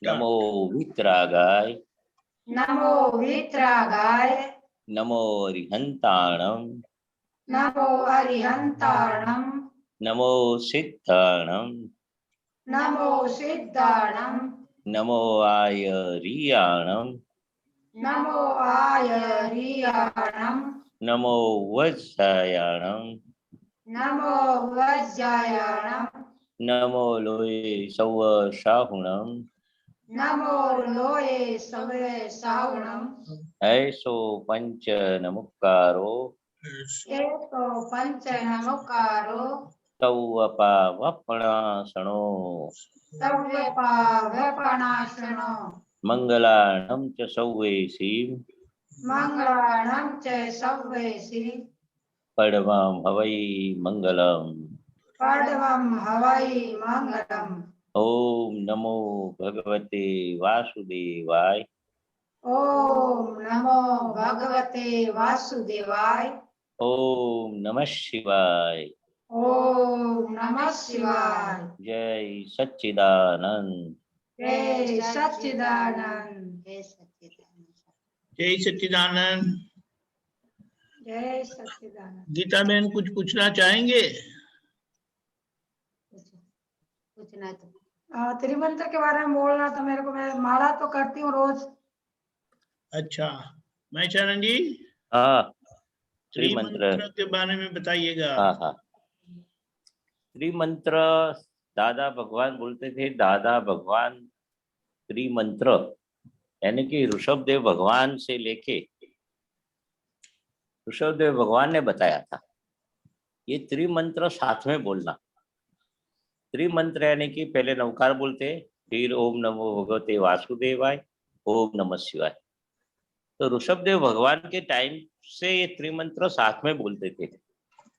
नमो वित्रागाय नमो वित्रागाय नमो अरिहंताणं नमो अरिहंताणं नमो सिद्धाणं नमो सिद्धाणं नमो आयरियाणं नमो आयरियाणं नमो वज्रायाणं नमो वज्रायाणं नमो लोये सौव शाहुणं नमो लोये सवे सावणं ऐसो पंच नमुक्कारो एको पंच नमकारो तौवपा वपणासणो सव्यपा व्यपणाशनो मंगलाणं च सौवेसीं मंगलाणं च सव्येसि पडवां हवै मंगलम् पडवं हवै मंगलम् ओम नमो भगवते वासुदेवाय ओम नमो भगवते वासुदेवाय ओम नमः शिवाय ओम नमः शिवाय जय सच्चिदानंद जय सच्चिदानंद जय सच्चिदानंद। जय सच्चिदानंद। जय सच्चिदानंद। गीता बहन कुछ पूछना चाहेंगे? पूछना तो त्रिमंत्र के बारे में बोलना था मेरे को। मैं माला तो करती हूँ रोज। अच्छा, मैं चरण जी हाँ त्रिमंत्र त्रिमंत्र के बारे में बताइएगा। हाँ हाँ त्रिमंत्र दादा भगवान बोलते थे। दादा भगवान त्रिमंत्र यानी कि ऋषभदेव भगवान से लेके ऋषभदेव भगवान ने बताया था ये त्रिमंत्र साथ में बोलना। त्रिमंत्र यानी कि पहले नवकार बोलते, फिर ओम नमो भगवते वासुदेवाय, ओम नमः शिवाय। तो ऋषभदेव भगवान के टाइम से ये त्रिमंत्र साथ में बोलते थे।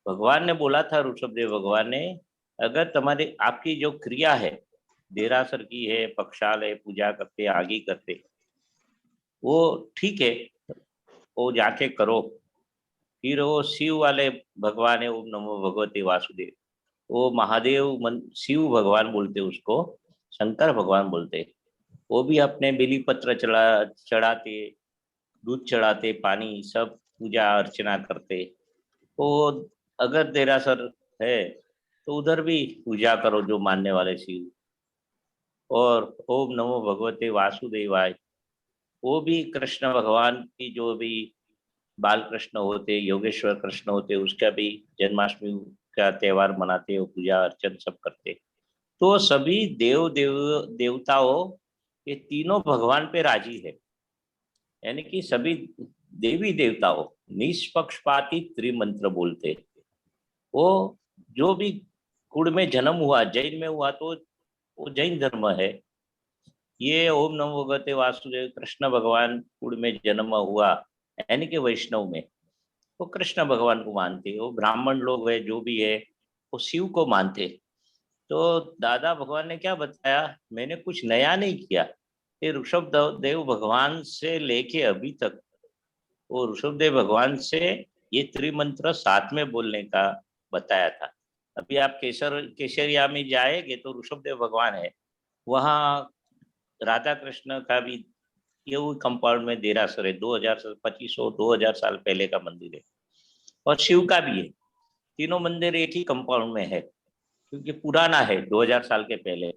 भगवान ने बोला था, ऋषभदेव भगवान ने, अगर तुम्हारी आपकी जो क्रिया है देरासर की है, पक्षाल है, पूजा करते आगे करते, वो ठीक है, वो जाके करो। फिर वो शिव वाले भगवान है, ओम नमो भगवते वासुदेव, वो महादेव शिव भगवान बोलते उसको, शंकर भगवान बोलते। वो भी अपने बेली पत्र चढ़ाते, दूध चढ़ाते, पानी सब पूजा अर्चना करते। तो अगर देरासर है तो उधर भी पूजा करो जो मानने वाले शिव। और ओम नमो भगवते वासुदेवाय, वो भी कृष्ण भगवान की जो भी बाल कृष्ण होते, योगेश्वर कृष्ण होते, उसका भी जन्माष्टमी का त्यौहार मनाते, वो पूजा अर्चन सब करते। तो सभी देवताओं ये तीनों भगवान पे राजी है, यानी कि सभी देवी देवताओं निष्पक्षपाती त्रिमंत्र बोलते। वो जो भी कुल में जन्म हुआ, जैन में हुआ तो वो जैन धर्म है। ये ओम नमो भगवते वासुदेव कृष्ण भगवान कुल में जन्म हुआ, यानी कि वैष्णव में वो कृष्ण भगवान को मानते। वो ब्राह्मण लोग है जो भी है वो शिव को मानते। तो दादा भगवान ने क्या बताया, मैंने कुछ नया नहीं किया। ये ऋषभ देव भगवान से लेके अभी तक वो ऋषभदेव भगवान से ये त्रिमंत्र साथ में बोलने का बताया था। अभी आप केसरिया में जाएंगे तो ऋषभदेव भगवान है, वहाँ राधा कृष्ण का भी ये कंपाउंड में देरासर है। 2000 साल पहले का मंदिर है, और शिव का भी है। तीनों मंदिर एक ही कंपाउंड में है क्योंकि पुराना है, 2000 साल के पहले।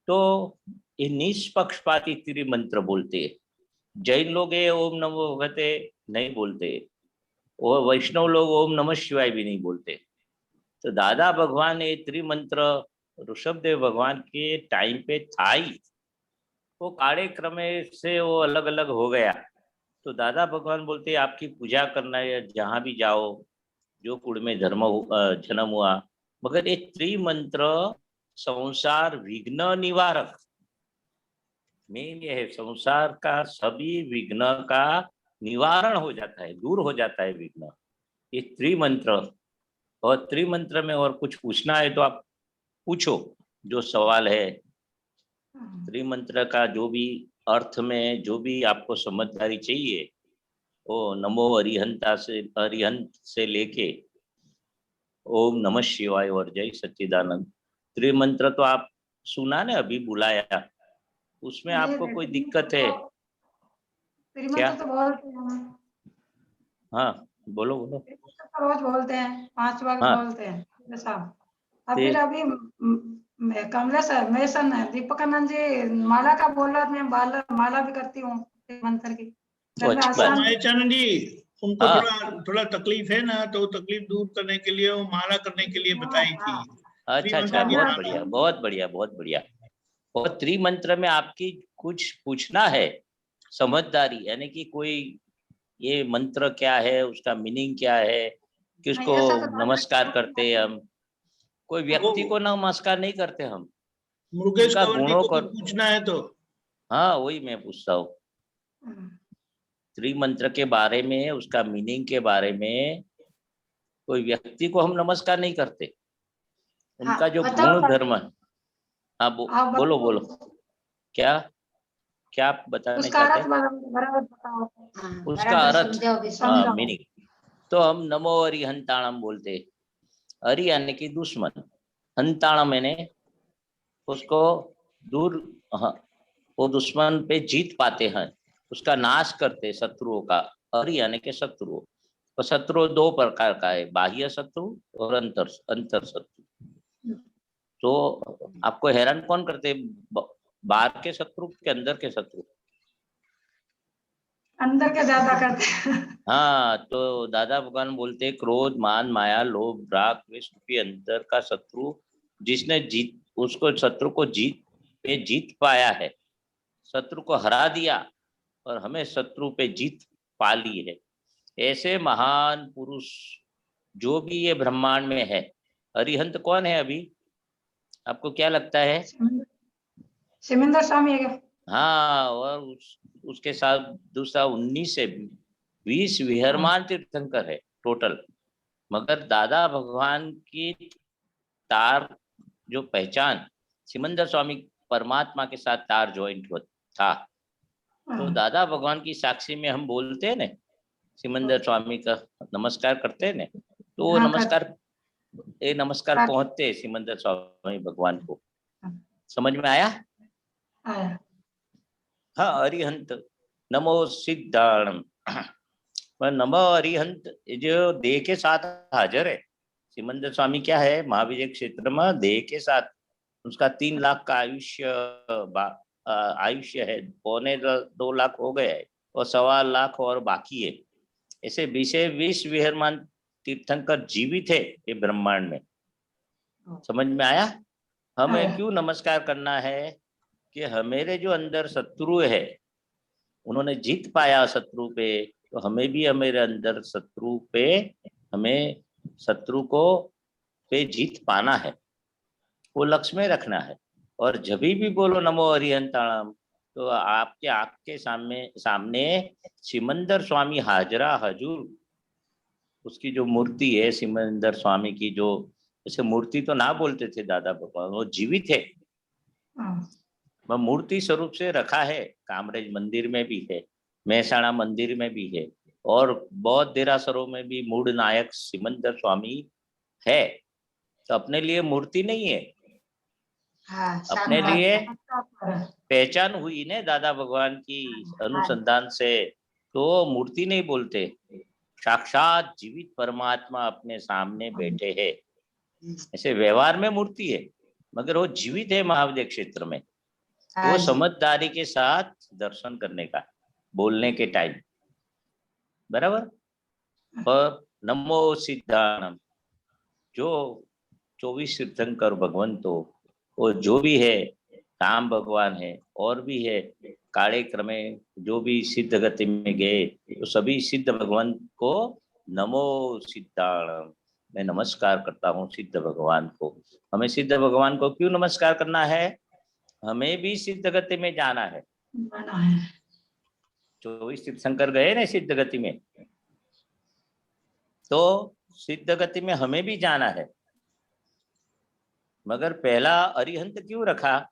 तो ये निष्पक्षपाती त्रिमंत्र बोलते हैं। जैन लोग ये ओम नमो भगवते नहीं बोलते, और वैष्णव लोग ओम नमः शिवाय भी नहीं बोलते। तो दादा भगवान ये त्रिमंत्र ऋषभदेव भगवान के टाइम पे था ही, वो काले क्रम से वो अलग अलग हो गया। तो दादा भगवान बोलते आपकी पूजा करना है जहाँ भी जाओ, जो कुल में जन्म हुआ, मगर ये त्रिमंत्र संसार विघ्न निवारक मेन ये है। संसार का सभी विघ्न का निवारण हो जाता है, दूर हो जाता है विघ्न, ये त्रिमंत्र। और त्रिमंत्र में और कुछ पूछना है तो आप पूछो जो सवाल है। त्रिमंत्र का जो भी अर्थ में जो भी आपको समझदारी चाहिए, वो नमो अरिहंत से लेके ओम नमः शिवाय और जय सच्चिदानंद त्रिमंत्र तो आप सुना ने, अभी बुलाया उसमें आपको कोई दिक्कत है? क्या? त्रिमंत्र तो बोलते हैं हम। हाँ, बोलो बोलो। त्रिमंत्र तो रोज बोलते हैं, 5 वक्त हाँ, बोलते हैं साहब। अब ते- फिर अभी कमलेश मेसन दीपकानंद जी माला का बोल रहा था, मैं माला भी करती हूँ मंत्र की। घर में अच्छी तो बात आसान। है। महेशानंद जी, उनको हाँ, थोड़ा तकलीफ है ना, तो तकलीफ दूर करने के लिए वो माला करने के लिए हाँ, बताई थी। हाँ। अच्छा अच्छा, त्रिमंत्र की बहुत माला। बढ़िया बहुत बढ़िया बहुत बढ़िया। और त्रिमंत्र में आपकी कुछ पूछना है, समझदारी, यानी कि कोई ये मंत्र क्या है, उसका मीनिंग क्या है, नहीं किसको ऐसा तो दादा नमस्कार की करते हैं हम? कोई वो व्यक्ति को नमस्कार नहीं करते हम, मुरुगेश उनका कंवर जी गुणों को भी कर। पूछना है तो। हाँ, वही मैं पूछता हूँ। त्रिमंत्र के बारे में, उसका मीनिंग के बारे में कोई व्यक्ति को हम नमस्कार नहीं करते, हाँ उनका जो बताओ गुण सर। धर्म है। हाँ, आप बोलो बोलो। बताओ क्या क्या आप बताने उसका चाहते अर्थ हैं? बराबर बताओ। हाँ, उसका बराबर अर्थ, समझाओ भी समझाओ। मीनिंग। तो हम नमो अरिहंताणम बोलते। अरि यानी कि दुश्मन, हंताणम यानी उसको दूर, हाँ, वो दुश्मन पे जीत पाते हैं, उसका नाश करते शत्रुओं का। अरि यानी कि शत्रु। तो शत्रु दो प्रकार का है, बाह्य शत्रु और अंतर अंतर शत्रु। तो आपको हैरान कौन करते, बाहर के शत्रु के अंदर के शत्रु? अंदर के ज्यादा करते हैं। हाँ, तो दादा भगवान बोलते क्रोध मान माया लोभ राग द्वेष रूपी अंतर का शत्रु, जिसने जीत, उसको शत्रु को जीत पाया है, शत्रु को हरा दिया और हमें शत्रु पे जीत पा ली है, ऐसे महान पुरुष जो भी ये ब्रह्मांड में है। अरिहंत कौन है अभी, आपको क्या लगता है? सिमिंदर स्वामी है क्या? हाँ, और उसके साथ दूसरा 19 से 20 हाँ, विहरमान तीर्थंकर है टोटल। मगर दादा भगवान की तार जो पहचान, सिमंदर स्वामी परमात्मा के साथ तार ज्वाइंट था। तो हाँ, दादा भगवान की साक्षी में हम बोलते हैं न, सिमंदर स्वामी का नमस्कार करते हैं न, तो वो हाँ, नमस्कार कर पहुंचते हैं सिमंदर स्वामी भगवान को। हाँ, समझ में आया? आया। हाँ, अरिहंत नमो सिद्धाणम। पर नमो अरिहंत ये जो देह के साथ हाजिर है, सिमंदर स्वामी क्या है, महाविजय क्षेत्र में देह के साथ उसका 3 लाख का आयुष्य है, 2.25 लाख हो गया है, और 1.25 लाख और बाकी है। ऐसे 20 विहरमान तीर्थंकर जीवित है ये ब्रह्मांड में। समझ में आया? हमें आया। क्यों नमस्कार करना है? कि हमारे जो अंदर शत्रु है, उन्होंने जीत पाया शत्रु पे, तो हमें भी हमारे अंदर शत्रु पे, हमें शत्रु को पे जीत पाना है, वो लक्ष्य में रखना है। और जब भी बोलो नमो हरिहंताणम, तो आपके आँख के सामने सामने सिमंदर स्वामी हाजरा हजूर, उसकी जो मूर्ति है सिमंदर स्वामी की, जो जैसे मूर्ति तो ना बोलते थे दादा भगवान, वो जीवित है, हाँ, वह मूर्ति स्वरूप से रखा है। कामरेज मंदिर में भी है, महसाणा मंदिर में भी है, और बौद्ध देरासरों में भी मूड नायक सिमंदर स्वामी है। तो अपने लिए मूर्ति नहीं है, हाँ, अपने साक्षात लिए है। पहचान हुई ने दादा भगवान की हाँ, अनुसंधान से। तो मूर्ति नहीं बोलते, साक्षात जीवित परमात्मा अपने सामने बैठे हैं। ऐसे व्यवहार में मूर्ति है, मगर वो जीवित है महाविद्या क्षेत्र में। हाँ वो जी। समझदारी के साथ दर्शन करने का, बोलने के टाइम, बराबर। और नमो सिद्धाणम, जो 24 तीर्थंकर भगवंतो, वो जो भी है, राम भगवान है और भी है, काले क्रमे जो भी सिद्ध गति में गए, तो सभी सिद्ध भगवान को नमो सिद्धाणम, मैं नमस्कार करता हूँ सिद्ध भगवान को। हमें सिद्ध भगवान को क्यों नमस्कार करना है? हमें भी सिद्ध गति में जाना है। बना है। 24 तीर्थंकर गए ना सिद्ध गति में, तो सिद्ध गति में हमें भी जाना है। मगर पहला अरिहंत क्यों रखा?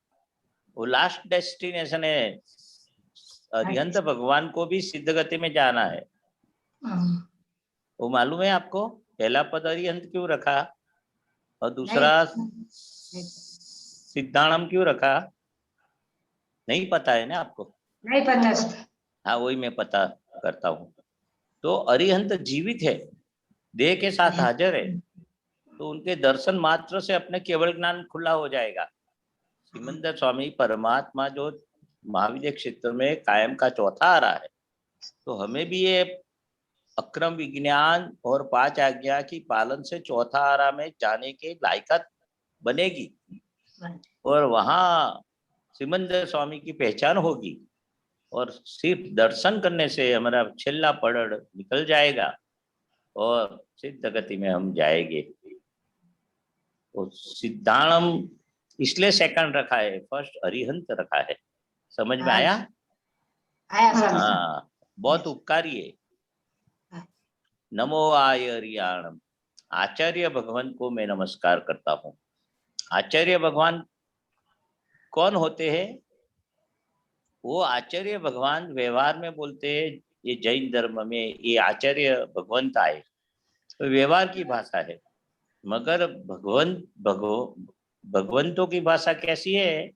वो लास्ट डेस्टिनेशन है, अरिहंत भगवान को भी सिद्ध गति में जाना है। हाँ, वो मालूम है आपको, पहला पद अरिहंत क्यों रखा और नहीं, दूसरा नहीं। सिद्धाणम क्यों रखा? नहीं पता है ना आपको? नहीं पता सर। हाँ, वही मैं पता करता हूँ। तो अरिहंत जीवित है, देह के साथ हाजिर है, तो उनके दर्शन मात्र से अपने केवल ज्ञान खुला हो जाएगा। सिमंदर स्वामी परमात्मा जो महाविद्य क्षेत्र में कायम का चौथा आ रहा है, तो हमें भी ये अक्रम विज्ञान और 5 आज्ञा की पालन से चौथा आरा में जाने के लायकात बनेगी, और वहां सिमंदर स्वामी की पहचान होगी, और सिर्फ दर्शन करने से हमारा छिल्ला पड़ड़ निकल जाएगा और सिद्ध गति में हम जाएंगे। तो सिद्धाणम इसलिए सेकंड रखा है, फर्स्ट अरिहंत रखा है। समझ में आया? आया सर। हाँ, बहुत उपकारी है। नमो आयरियाणम, आचार्य भगवान को मैं नमस्कार करता हूँ। आचार्य भगवान कौन होते हैं? वो आचार्य भगवान व्यवहार में बोलते हैं, ये जैन धर्म में ये आचार्य भगवंत आए, तो व्यवहार की भाषा है। मगर भगवंतों की भाषा कैसी है?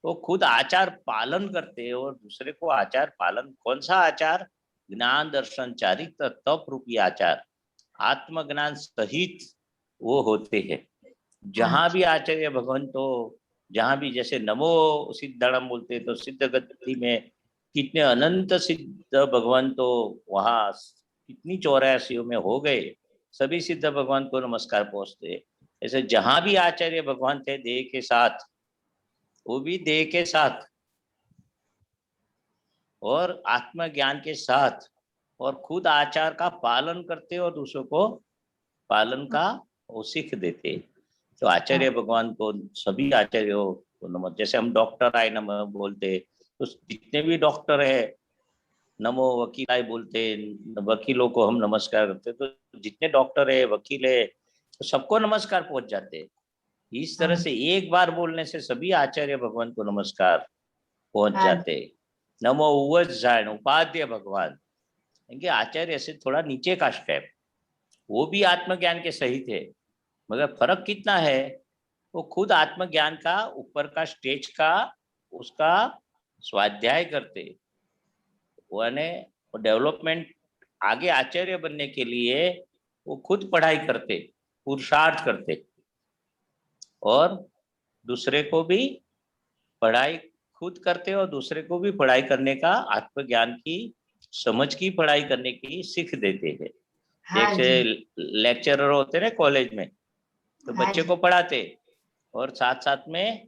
वो खुद आचार पालन करते हैं और दूसरे को आचार पालन। कौन सा आचार? ज्ञान दर्शन चारित्र तप रूपी आचार, आत्मज्ञान सहित वो होते हैं। जहां भी आचार्य भगवंत हो, जहां भी, जैसे नमो सिद्धाणम बोलते हैं, तो सिद्ध गति में कितने अनंत सिद्ध भगवान तो वहां कितनी 84 में हो गए, सभी सिद्ध भगवान को नमस्कार पहुंचते। ऐसे जहां भी आचार्य भगवान थे देह के साथ, वो भी देह के साथ और आत्मज्ञान के साथ, और खुद आचार का पालन करते और दूसरों को पालन का वो सीख देते। तो आचार्य भगवान को, सभी आचार्यों को नमः। जैसे हम डॉक्टर आए नमः बोलते, तो जितने भी डॉक्टर है नमो, वकील आए बोलते, वकीलों को हम नमस्कार करते। तो जितने डॉक्टर है, वकील है, तो सबको नमस्कार पहुंच जाते। इस तरह से एक बार बोलने से सभी आचार्य भगवान को नमस्कार पहुंच जाते। नमो उवज्जायण, उपाध्याय भगवान, क्योंकि आचार्य से थोड़ा नीचे का स्टेप, वो भी आत्मज्ञान के सहित है, मगर फर्क कितना है? वो खुद आत्मज्ञान का ऊपर का स्टेज का उसका स्वाध्याय करते, यानी डेवलपमेंट, आगे आचार्य बनने के लिए वो खुद पढ़ाई करते, पुरुषार्थ करते, और दूसरे को भी पढ़ाई खुद करते और दूसरे को भी पढ़ाई करने का, आत्मज्ञान की समझ की पढ़ाई करने की सीख देते हैं। जैसे लेक्चरर होते ना कॉलेज में, तो बच्चे को पढ़ाते और साथ साथ में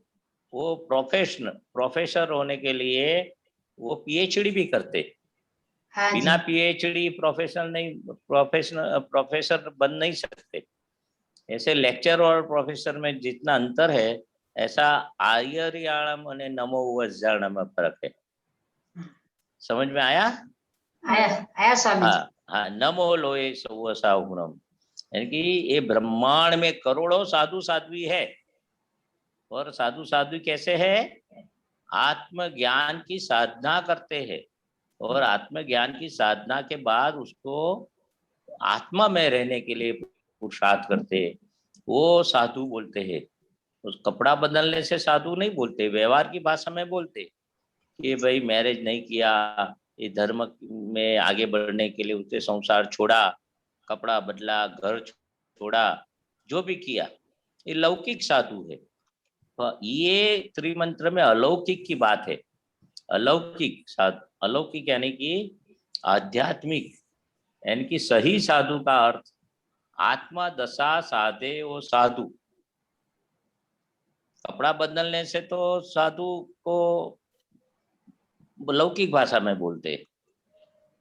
वो प्रोफेसर होने के लिए वो पीएचडी भी करते। बिना पीएचडी प्रोफेसर बन नहीं सकते। ऐसे लेक्चर और प्रोफेसर में जितना अंतर है, ऐसा आयरियाणम और नमो वज्जाणम में फर्क है। समझ में आया? आया स्वामी। हाँ, नमो लोए सौवसाहुणम, यानी कि ये ब्रह्मांड में करोड़ों साधु साध्वी है, और साधु साध्वी कैसे है? आत्मज्ञान की साधना करते हैं, और आत्मज्ञान की साधना के बाद उसको आत्मा में रहने के लिए पुरुषार्थ करते हैं, वो साधु बोलते हैं। उस कपड़ा बदलने से साधु नहीं बोलते, व्यवहार की भाषा में बोलते कि भाई मैरिज नहीं किया, ये धर्म में आगे बढ़ने के लिए उसने संसार छोड़ा, कपड़ा बदला, घर छोड़ा, जो भी किया, ये लौकिक साधु है। तो ये त्रिमंत्र में अलौकिक की बात है। अलौकिक साधु, अलौकिक यानी कि आध्यात्मिक, यानी कि सही साधु का अर्थ आत्मा दशा साधे वो साधु। कपड़ा बदलने से तो साधु को लौकिक भाषा में बोलते,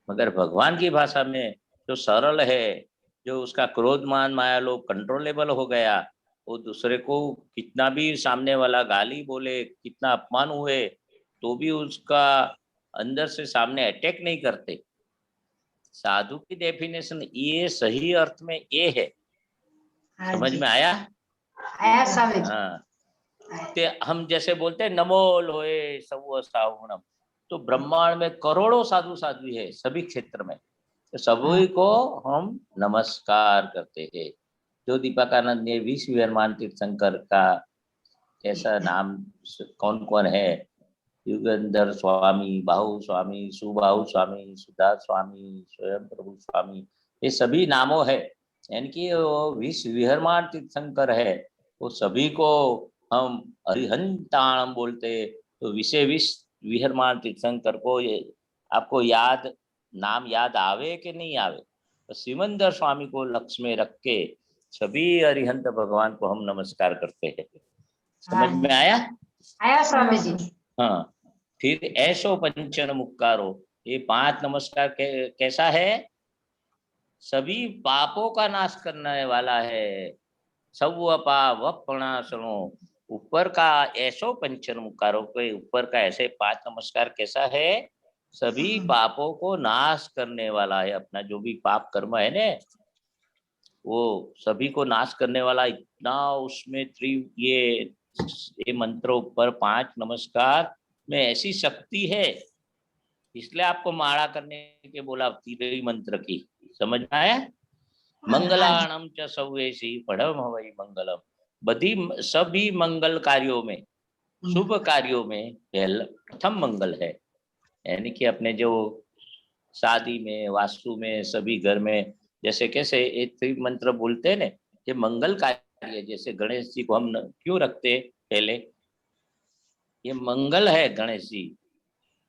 मगर भगवान की भाषा में जो सरल है, जो उसका क्रोध मान माया लोभ कंट्रोलेबल हो गया, वो दूसरे को कितना भी सामने वाला गाली बोले, कितना अपमान हुए, तो भी उसका अंदर से सामने अटैक नहीं करते। साधु की डेफिनेशन ये सही अर्थ में ये है। समझ में आया? आया स्वामी। हाँ, ते हम जैसे बोलते हैं नमो लोए सौवसाहुणम, तो ब्रह्मांड में करोड़ों साधु साध्वी है सभी क्षेत्र में, तो सभी को हम नमस्कार करते हैं। जो दीपकानंद ने विश्व विरमान तीर्थंकर का कैसा नाम, कौन कौन है, युगंधर स्वामी, बाहु स्वामी, सुबाहु स्वामी, सुधा स्वामी, स्वयं प्रभु स्वामी, ये सभी नामों है। यानी कि वो विष विहरमान तीर्थंकर है, वो सभी को हम अरिहंताणम बोलते। तो विषय विष विहरमान तीर्थंकर को ये आपको याद नाम याद आवे कि नहीं आवे, तो सिमंदर स्वामी को लक्ष्य में रख के सभी अरिहंत भगवान को हम नमस्कार करते हैं। समझ में आया? आया स्वामी जी। हाँ, फिर ऐसो पंचन मुक्कारो, ये 5 नमस्कार कैसा है? सभी पापों का नाश करने वाला है। सब वपणासनो, ऊपर का ऐसो पंचन मुक्कारो के ऊपर का ऐसे 5 नमस्कार कैसा है? सभी पापों को नाश करने वाला है। अपना जो भी पाप कर्म है ना, वो सभी को नाश करने वाला। इतना उसमें ये मंत्र ऊपर 5 नमस्कार में ऐसी शक्ति है, इसलिए आपको माला करने के बोला त्रिवी मंत्र की। समझ में आया? मंगलाणम च सवेशी पढ़म हवई मंगलम, बधी सभी मंगल कार्यों में, शुभ कार्यों में प्रथम मंगल है। यानी कि अपने जो शादी में, वास्तु में, सभी घर में जैसे कैसे एक मंत्र बोलते हैं ना, ये मंगल कार्य। जैसे गणेश जी को हम क्यों रखते पहले, ये मंगल है गणेश जी।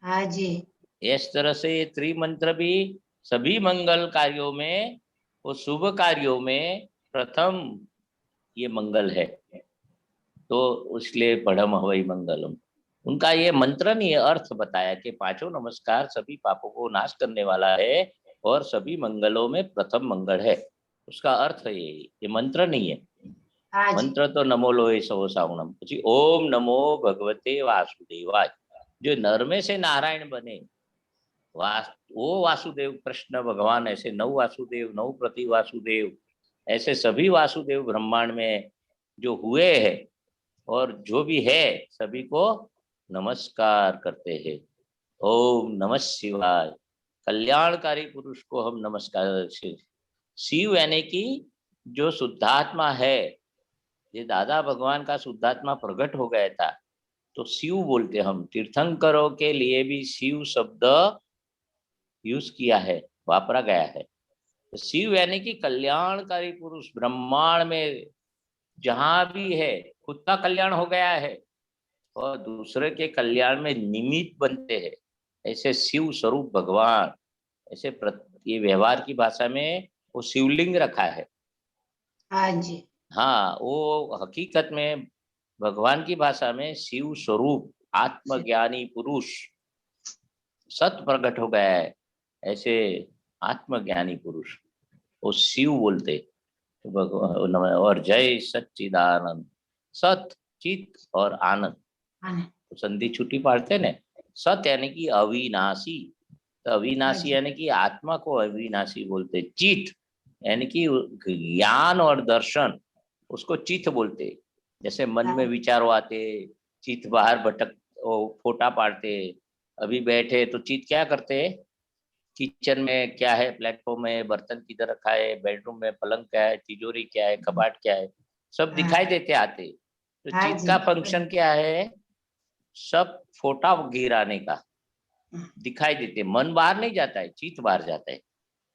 हाँ जी। इस तरह से ये त्रिमंत्र भी सभी मंगल कार्यों में, वो शुभ कार्यों में प्रथम ये मंगल है। तो इसलिए पढ़म हवई मंगलम। उनका ये मंत्र नहीं है, अर्थ बताया कि 5 नमस्कार सभी पापों को नाश करने वाला है और सभी मंगलों में प्रथम मंगल है। उसका अर्थ है ये मंत्र नहीं है। हाँ जी। मंत्र तो नमो लोहे सव सावणम, પછી ओम नमो भगवते वासुदेवाय। जो नर में से नारायण बने, वो वासुदेव कृष्ण भगवान, ऐसे 9 वासुदेव, 9 प्रति वासुदेव, ऐसे सभी वासुदेव ब्रह्मांड में जो हुए हैं और जो भी है सभी को नमस्कार करते हैं। ओम नमः शिवाय। कल्याणकारी पुरुष को हम नमस्कार। शिव यानी कि जो शुद्धात्मा है, ये दादा भगवान का शुद्धात्मा प्रकट हो गया था, तो शिव बोलते हम। तीर्थंकरों के लिए भी शिव शब्द यूज किया है, वापरा गया है। तो शिव यानी कि कल्याणकारी पुरुष। ब्रह्मांड में जहां भी है, खुद का कल्याण हो गया है और दूसरे के कल्याण में निमित्त बनते हैं, ऐसे शिव स्वरूप भगवान। ऐसे ये व्यवहार की भाषा में वो शिवलिंग रखा है। हाँ जी। हाँ, वो हकीकत में भगवान की भाषा में शिव स्वरूप आत्मज्ञानी पुरुष सत प्रकट हो गया है, ऐसे आत्मज्ञानी पुरुष वो शिव बोलते। भगवान और जय सच्चिदानंद, सत चित और आनंद, तो संधि छुट्टी पाड़ते ने। सत यानी कि अविनाशी, तो अविनाशी यानी कि आत्मा को अविनाशी बोलते। चित यानी कि ज्ञान और दर्शन, उसको चित बोलते। जैसे मन में विचारों आते, चित बाहर भटक फोटा पाड़ते। अभी बैठे तो चित क्या करते, किचन में क्या है, प्लेटफॉर्म में बर्तन किधर रखा है, बेडरूम में पलंग क्या है, तिजोरी क्या है, कबाट क्या है, सब दिखाई देते आते। तो चित का फंक्शन क्या है, सब फोटा गिराने का दिखाई देते। मन बाहर नहीं जाता है, चित बाहर जाता है।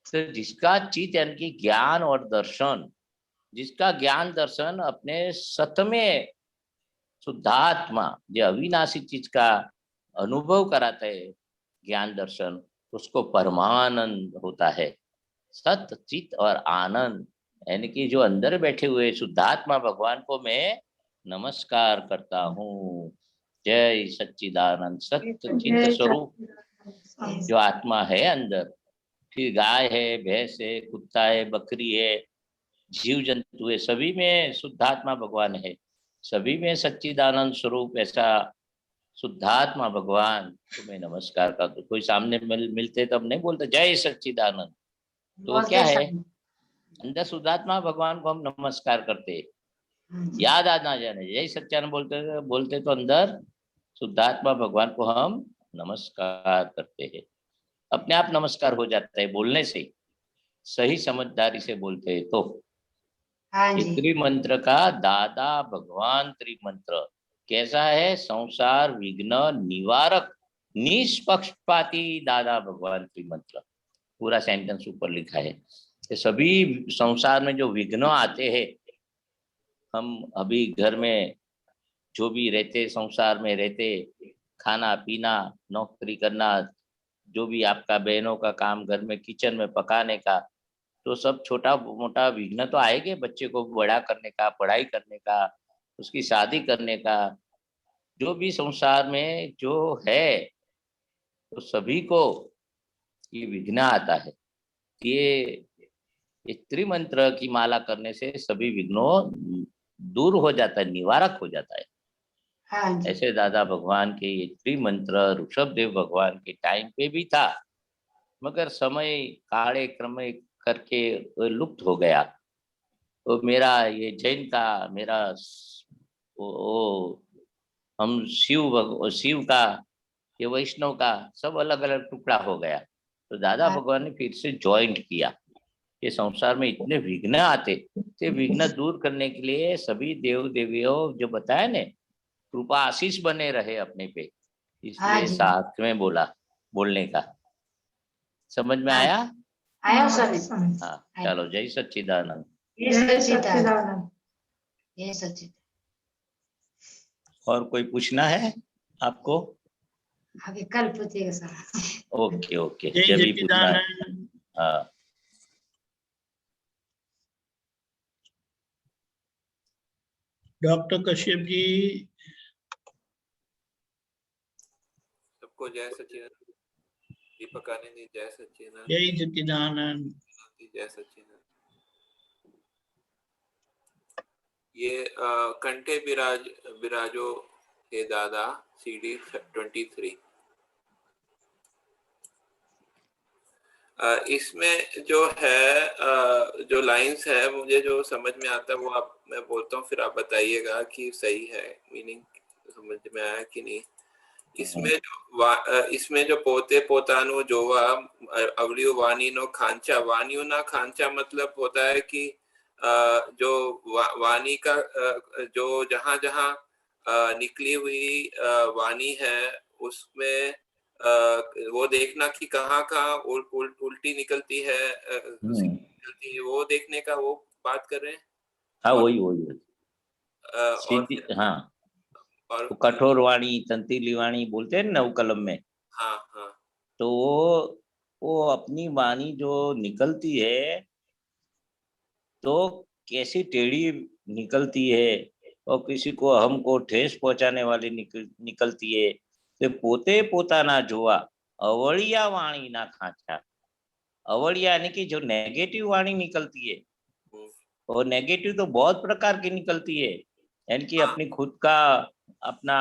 तो जिसका चित यानी कि ज्ञान और दर्शन, जिसका ज्ञान दर्शन अपने सत में शुद्धात्मा जो अविनाशी चीज का अनुभव कराता है, ज्ञान दर्शन, उसको परमानंद होता है। सत चित और आनंद यानी कि जो अंदर बैठे हुए शुद्धात्मा भगवान को मैं नमस्कार करता हूँ। जय सच्चिदानंद। सत्य चित स्वरूप जो आत्मा है अंदर, फिर गाय है, भैंस है, कुत्ता है, बकरी है, जीव जंतु है, सभी में शुद्धात्मा भगवान है। सभी में सच्चिदानंद स्वरूप ऐसा शुद्धात्मा भगवान को मैं नमस्कार करता हूँ। कोई सामने मिलते तो हम नहीं बोलते जय सच्चिदानंद, तो क्या है, अंदर शुद्धात्मा भगवान को हम नमस्कार करते। याद आ ना जाने जय सच्चिदानंद बोलते तो अंदर शुद्धात्मा भगवान को हम नमस्कार करते हैं। अपने आप नमस्कार हो जाता है बोलने से, सही समझदारी से बोलते हैं तो। त्रिमंत्र का दादा भगवान त्रिमंत्र, कैसा है? संसार विघ्न निवारक निष्पक्षपाती दादा भगवान त्रिमंत्र। पूरा सेंटेंस ऊपर लिखा है कि सभी संसार में जो विघ्न आते हैं, हम अभी घर में जो भी रहते, संसार में रहते, खाना पीना, नौकरी करना, जो भी आपका बहनों का काम, घर में किचन में पकाने का, तो सब छोटा मोटा विघ्न तो आएंगे। बच्चे को बड़ा करने का, पढ़ाई करने का, उसकी शादी करने का, जो भी संसार में जो है, तो सभी को ये विघ्न आता है। ये त्रिमंत्र की माला करने से सभी विघ्नों दूर हो जाता है, निवारक हो जाता है। हाँ जी। ऐसे दादा भगवान के ये त्रिमंत्र ऋषभदेव भगवान के टाइम पे भी था, मगर समय काले क्रम करके लुप्त हो गया। तो मेरा ये जैन का, मेरा वो हम शिव का, ये वैष्णव का, सब अलग अलग टुकड़ा हो गया। तो दादा भगवान ने फिर से ज्वाइंट किया कि संसार में इतने विघ्न आते, ते विघ्न दूर करने के लिए सभी देव देवियों जो बताया ने, कृपा आशीष बने रहे अपने पे, हाँ इसलिए जी। साथ में बोलने का। समझ में हाँ। आया? आया स्वामी जी। हाँ, चलो, जय सच्चिदानंद। जय सच्चिदानंद। जय सच्चिदानंद। और कोई पूछना है आपको? अभी कल पूछेगा सर। ओके ओके, जय जब भी पूछना है। सच्चिदानंद। हाँ, डॉक्टर कश्यप जी। सबको जय सच्चिदानंद। दीपक आनंद जी जय सच्चिदानंद। जय सच्चिदानंद। जय सच्चिदानंद। ये कंठे विराजो हे दादा, CD 23। इसमें जो है जो लाइंस है, मुझे जो समझ में आता है वो मैं बोलता हूँ, फिर आप बताइएगा कि सही है, मीनिंग समझ में आया कि नहीं। इसमें जो पोते पोतानो जोवा अवलियो वाणी नो खांचा, वाणियो ना खांचा मतलब होता है कि जो वाणी का जो जहां जहां निकली हुई वाणी है, उसमें वो देखना कि कहाँ कहाँ उल्टी निकलती है, निकलती है, वो देखने का वो बात कर रहे हैं। हाँ, और, वही और सीधी, हाँ, और तो कठोर वाणी, तंतीली वाणी बोलते हैं नव कलम में। हाँ हाँ तो वो अपनी वाणी जो निकलती है, तो कैसी टेढ़ी निकलती है, और किसी को हमको ठेस पहुंचाने वाली निकलती है। तो पोते पोताना जोवा अवड़िया वाणी ना खांचा। अवड़िया यानी कि जो नेगेटिव वाणी निकलती है, और नेगेटिव तो बहुत प्रकार की निकलती है, यानी कि अपनी खुद का अपना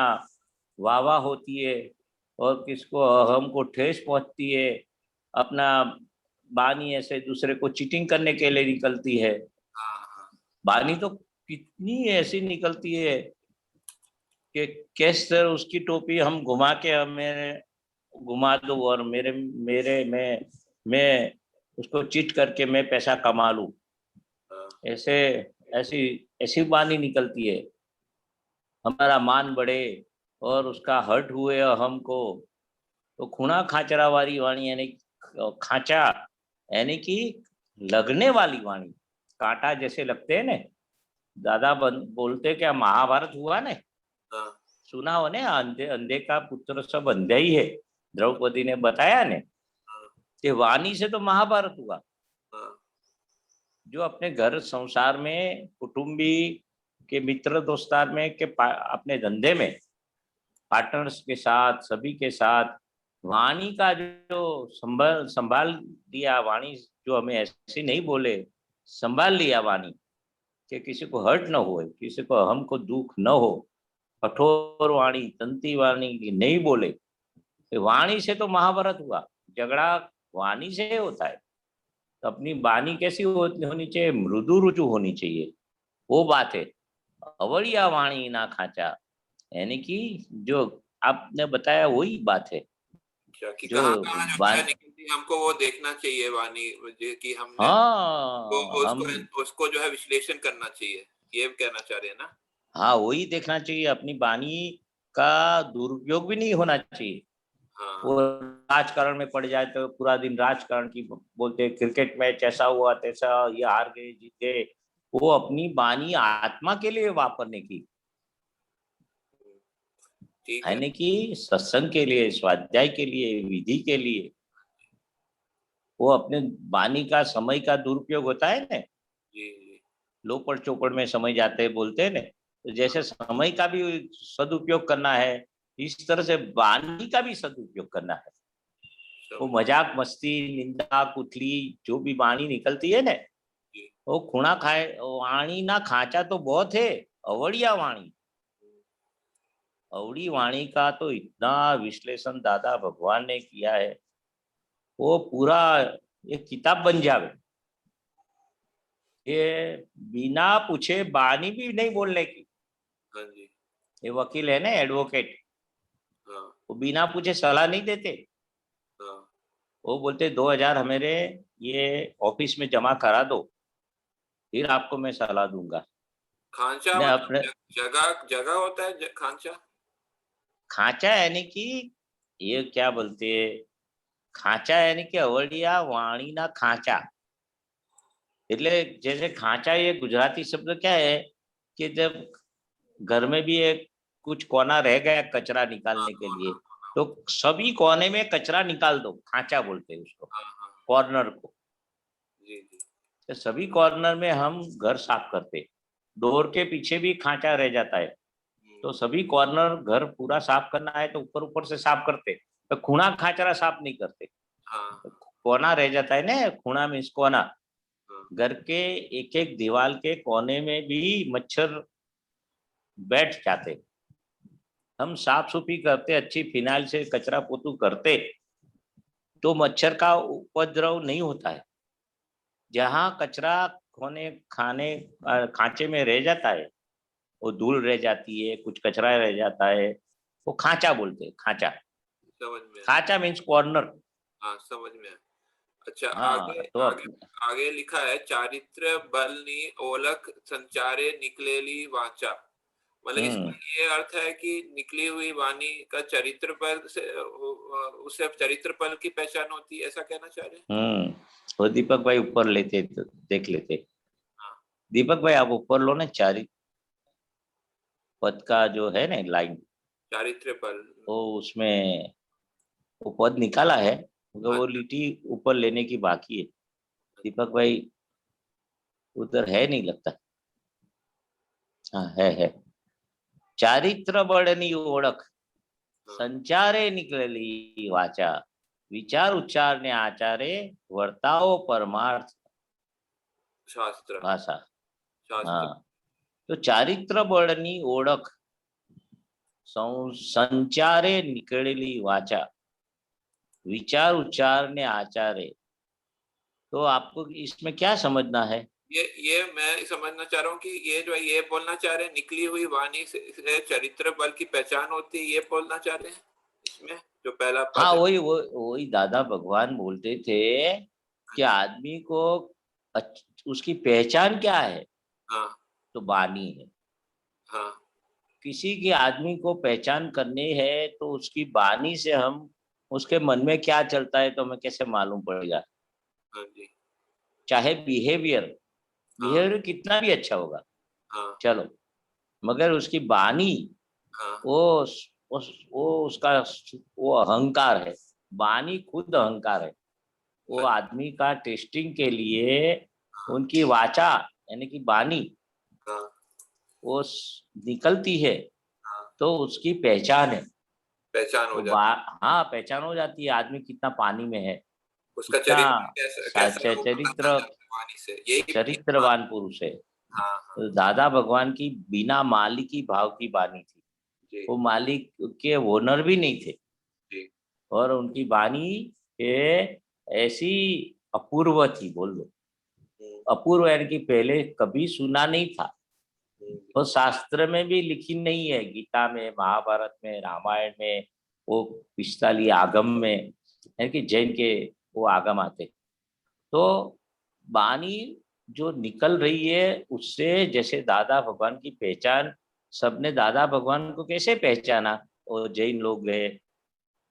वाह होती है, और किसको हमको ठेस पहुंचती है, अपना बानी ऐसे दूसरे को चीटिंग करने के लिए निकलती है। बानी तो कितनी ऐसी निकलती है कि कैस सर उसकी टोपी हम घुमा के हमें घुमा दो, और मेरे मेरे मैं उसको चीट करके मैं पैसा कमा लूं, ऐसे ऐसी ऐसी बानी निकलती है। हमारा मान बढ़े और उसका हर्ट हुए हमको, तो खूणा खाचरा वाली वाणी, यानी खांचा यानी कि लगने वाली वाणी, कांटा जैसे लगते हैं ना। दादा बोलते क्या, महाभारत हुआ ने, सुना हो ने, अंधे अंधे का पुत्र सब अंधे ही है, द्रौपदी ने बताया ने, कि वाणी से तो महाभारत हुआ। जो अपने घर संसार में, कुटुंबी के मित्र दोस्तार में, के अपने धंधे में पार्टनर्स के साथ, सभी के साथ वाणी का जो संभाल दिया, वाणी जो हमें ऐसे नहीं बोले, संभाल लिया वाणी, कि किसी को हर्ट न हो, किसी को हमको दुख न हो, कठोर वाणी, तंती वाणी नहीं बोले। वाणी से तो महाभारत हुआ। झगड़ा वाणी से होता है, तो अपनी वाणी कैसी होनी चाहिए? मृदु रुचु होनी चाहिए, वो बात है। अवड़िया वाणी ना खांचा, यानी कि जो आपने बताया वही बात है। कि जो कहाँ जो है निकलती, हमको वो देखना चाहिए वाणी, कि हमने हाँ, उसको जो है विश्लेषण करना चाहिए, ये कहना चाह रहे हैं ना। हाँ वही देखना चाहिए, अपनी वाणी का दुरुपयोग भी नहीं होना चाहिए। हाँ वो राजकारण में पड़ जाए तो पूरा दिन राजकारण की बोलते हैं, क्रिकेट मैच ऐसा हुआ तैसा, ये हार गए जीत गए। वो अपनी वाणी आत्मा के लिए वापरने की, ठीक है। यानी कि सत्संग के लिए, स्वाध्याय के लिए, विधि के लिए। वो अपने वाणी का समय का दुरुपयोग होता है ना, जी जी लोपड़ चौपड़ में समय जाते हैं बोलते हैं ना, तो जैसे समय का भी सदुपयोग करना है, इस तरह से वाणी का भी सदुपयोग करना है। वो समझ मजाक मस्ती निंदा कुथली जो भी वाणी निकलती है ना, जी। वो खूणा खाए वाणी ना खांचा तो बहुत है। अवड़िया वाणी, अवड़ी वाणी का तो इतना विश्लेषण दादा भगवान ने किया है, वो पूरा एक किताब बन जावे। ये बिना पूछे वाणी भी नहीं बोलने की। हाँ जी। ये वकील है ना, एडवोकेट, हाँ वो बिना पूछे सलाह नहीं देते। हाँ वो बोलते 2000 हमारे ये ऑफिस में जमा करा दो, फिर आपको मैं सलाह दूंगा। खांचा ने मतलब अपने जगह जगह होता है खांचा। खांचा यानी कि ये क्या बोलते हैं, खांचा यानी कि अवड़िया वाणी ना खांचा। એટલે जैसे खांचा ये गुजराती शब्द क्या है कि जब घर में भी एक कुछ कोना रह गया कचरा हाँ निकालने के हाँ लिए, हाँ तो सभी कोने में कचरा निकाल दो, खांचा बोलते हैं उसको, हाँ हाँ, कॉर्नर को। जी जी तो सभी कॉर्नर में हम घर साफ करते, डोर के पीछे भी खांचा रह जाता है, तो सभी कॉर्नर घर पूरा साफ करना है तो ऊपर ऊपर से साफ करते, तो खूणा खाचरा साफ नहीं करते। हाँ कोना रह जाता है ना, खूणा मीन्स कोना। हाँ घर के एक एक दीवार के कोने में भी मच्छर बैठ जाते। हम साफ सुथरी करते, अच्छी फिनाइल से कचरा पोतू करते, तो मच्छर का उपद्रव नहीं होता है। जहाँ कचरा खोने खाने खांचे में रह जाता है, वो धूल रह जाती है, कुछ कचरा रह जाता है, वो खांचा बोलते हैं, खांचा। समझ में आया। खांचा मीन्स कॉर्नर। हाँ समझ में आया। अच्छा आगे हाँ तो आगे आगे लिखा है चारित्र बलनी ओलख संचारे निकलेली वाचा। मतलब इसका ये अर्थ है कि निकली हुई वाणी का चरित्र बल से उसे चरित्र बल की पहचान होती है, ऐसा कहना चाह रहे हैं। वो दीपक भाई ऊपर लेते तो देख लेते। हाँ दीपक भाई आप ऊपर लो ना, चारि पद का जो है ना लाइन, चारित्र बल। वो उसमें वो पद निकाला है, मगर हाँ वो लिटी ऊपर लेने की बाकी है। दीपक भाई उधर है नहीं लगता। हाँ है। चारित्र बळनी ओळख हाँ, संचारे निकलेली वाचा, विचार उच्चारने आचारे वर्ताओ परमार्थ शास्त्र भाषा। शास्त्र। हाँ तो चारित्र बळनी ओळख संचारे निकलेली वाचा, विचार उच्चारने आचारे। तो आपको इसमें क्या समझना है? ये मैं समझना चाह रहा हूँ कि ये जो ये बोलना चाह रहे हैं निकली हुई वाणी से चरित्र बल की पहचान होती है, ये बोलना चाह रहे हैं इसमें जो पहला पद हाँ है। वही दादा भगवान बोलते थे कि आदमी को उसकी पहचान क्या है, हाँ तो वाणी है। हाँ किसी की आदमी को पहचान करनी है तो उसकी वाणी से हम उसके मन में क्या चलता है तो हमें कैसे मालूम पड़ेगा? हाँ जी चाहे बिहेवियर हाँ बिहेवियर कितना भी अच्छा होगा, हाँ चलो, मगर उसकी वाणी, हाँ वो वो उसका वो अहंकार है। वाणी खुद अहंकार है। वो हाँ आदमी का टेस्टिंग के लिए हाँ उनकी वाचा यानी कि वाणी हाँ वो निकलती है, हाँ, तो उसकी पहचान है। पहचान हो तो जाती हाँ पहचान हो जाती है, आदमी कितना पानी में है, है। उसका कितना चरित्र कैसा कैसा है वो पता चल चरित्र जाता है वाणी से, यही बात। चरित्रवान पुरुष है। हाँ हाँ तो दादा भगवान की बिना मालिक की भाव की वाणी थी। जी वो मालिक के ओनर भी नहीं थे, जी और उनकी वाणी ये ऐसी अपूर्व थी, बोल लो अपूर्व, यानी कि पहले कभी सुना नहीं था। हम्म, वो शास्त्र में भी लिखी नहीं है, गीता में, महाभारत में, रामायण में, वो पिछताली आगम में, यानी कि जैन के वो आगम आते। तो वाणी जो निकल रही है उससे जैसे दादा भगवान की पहचान सबने दादा भगवान को कैसे पहचाना? वो जैन लोग है,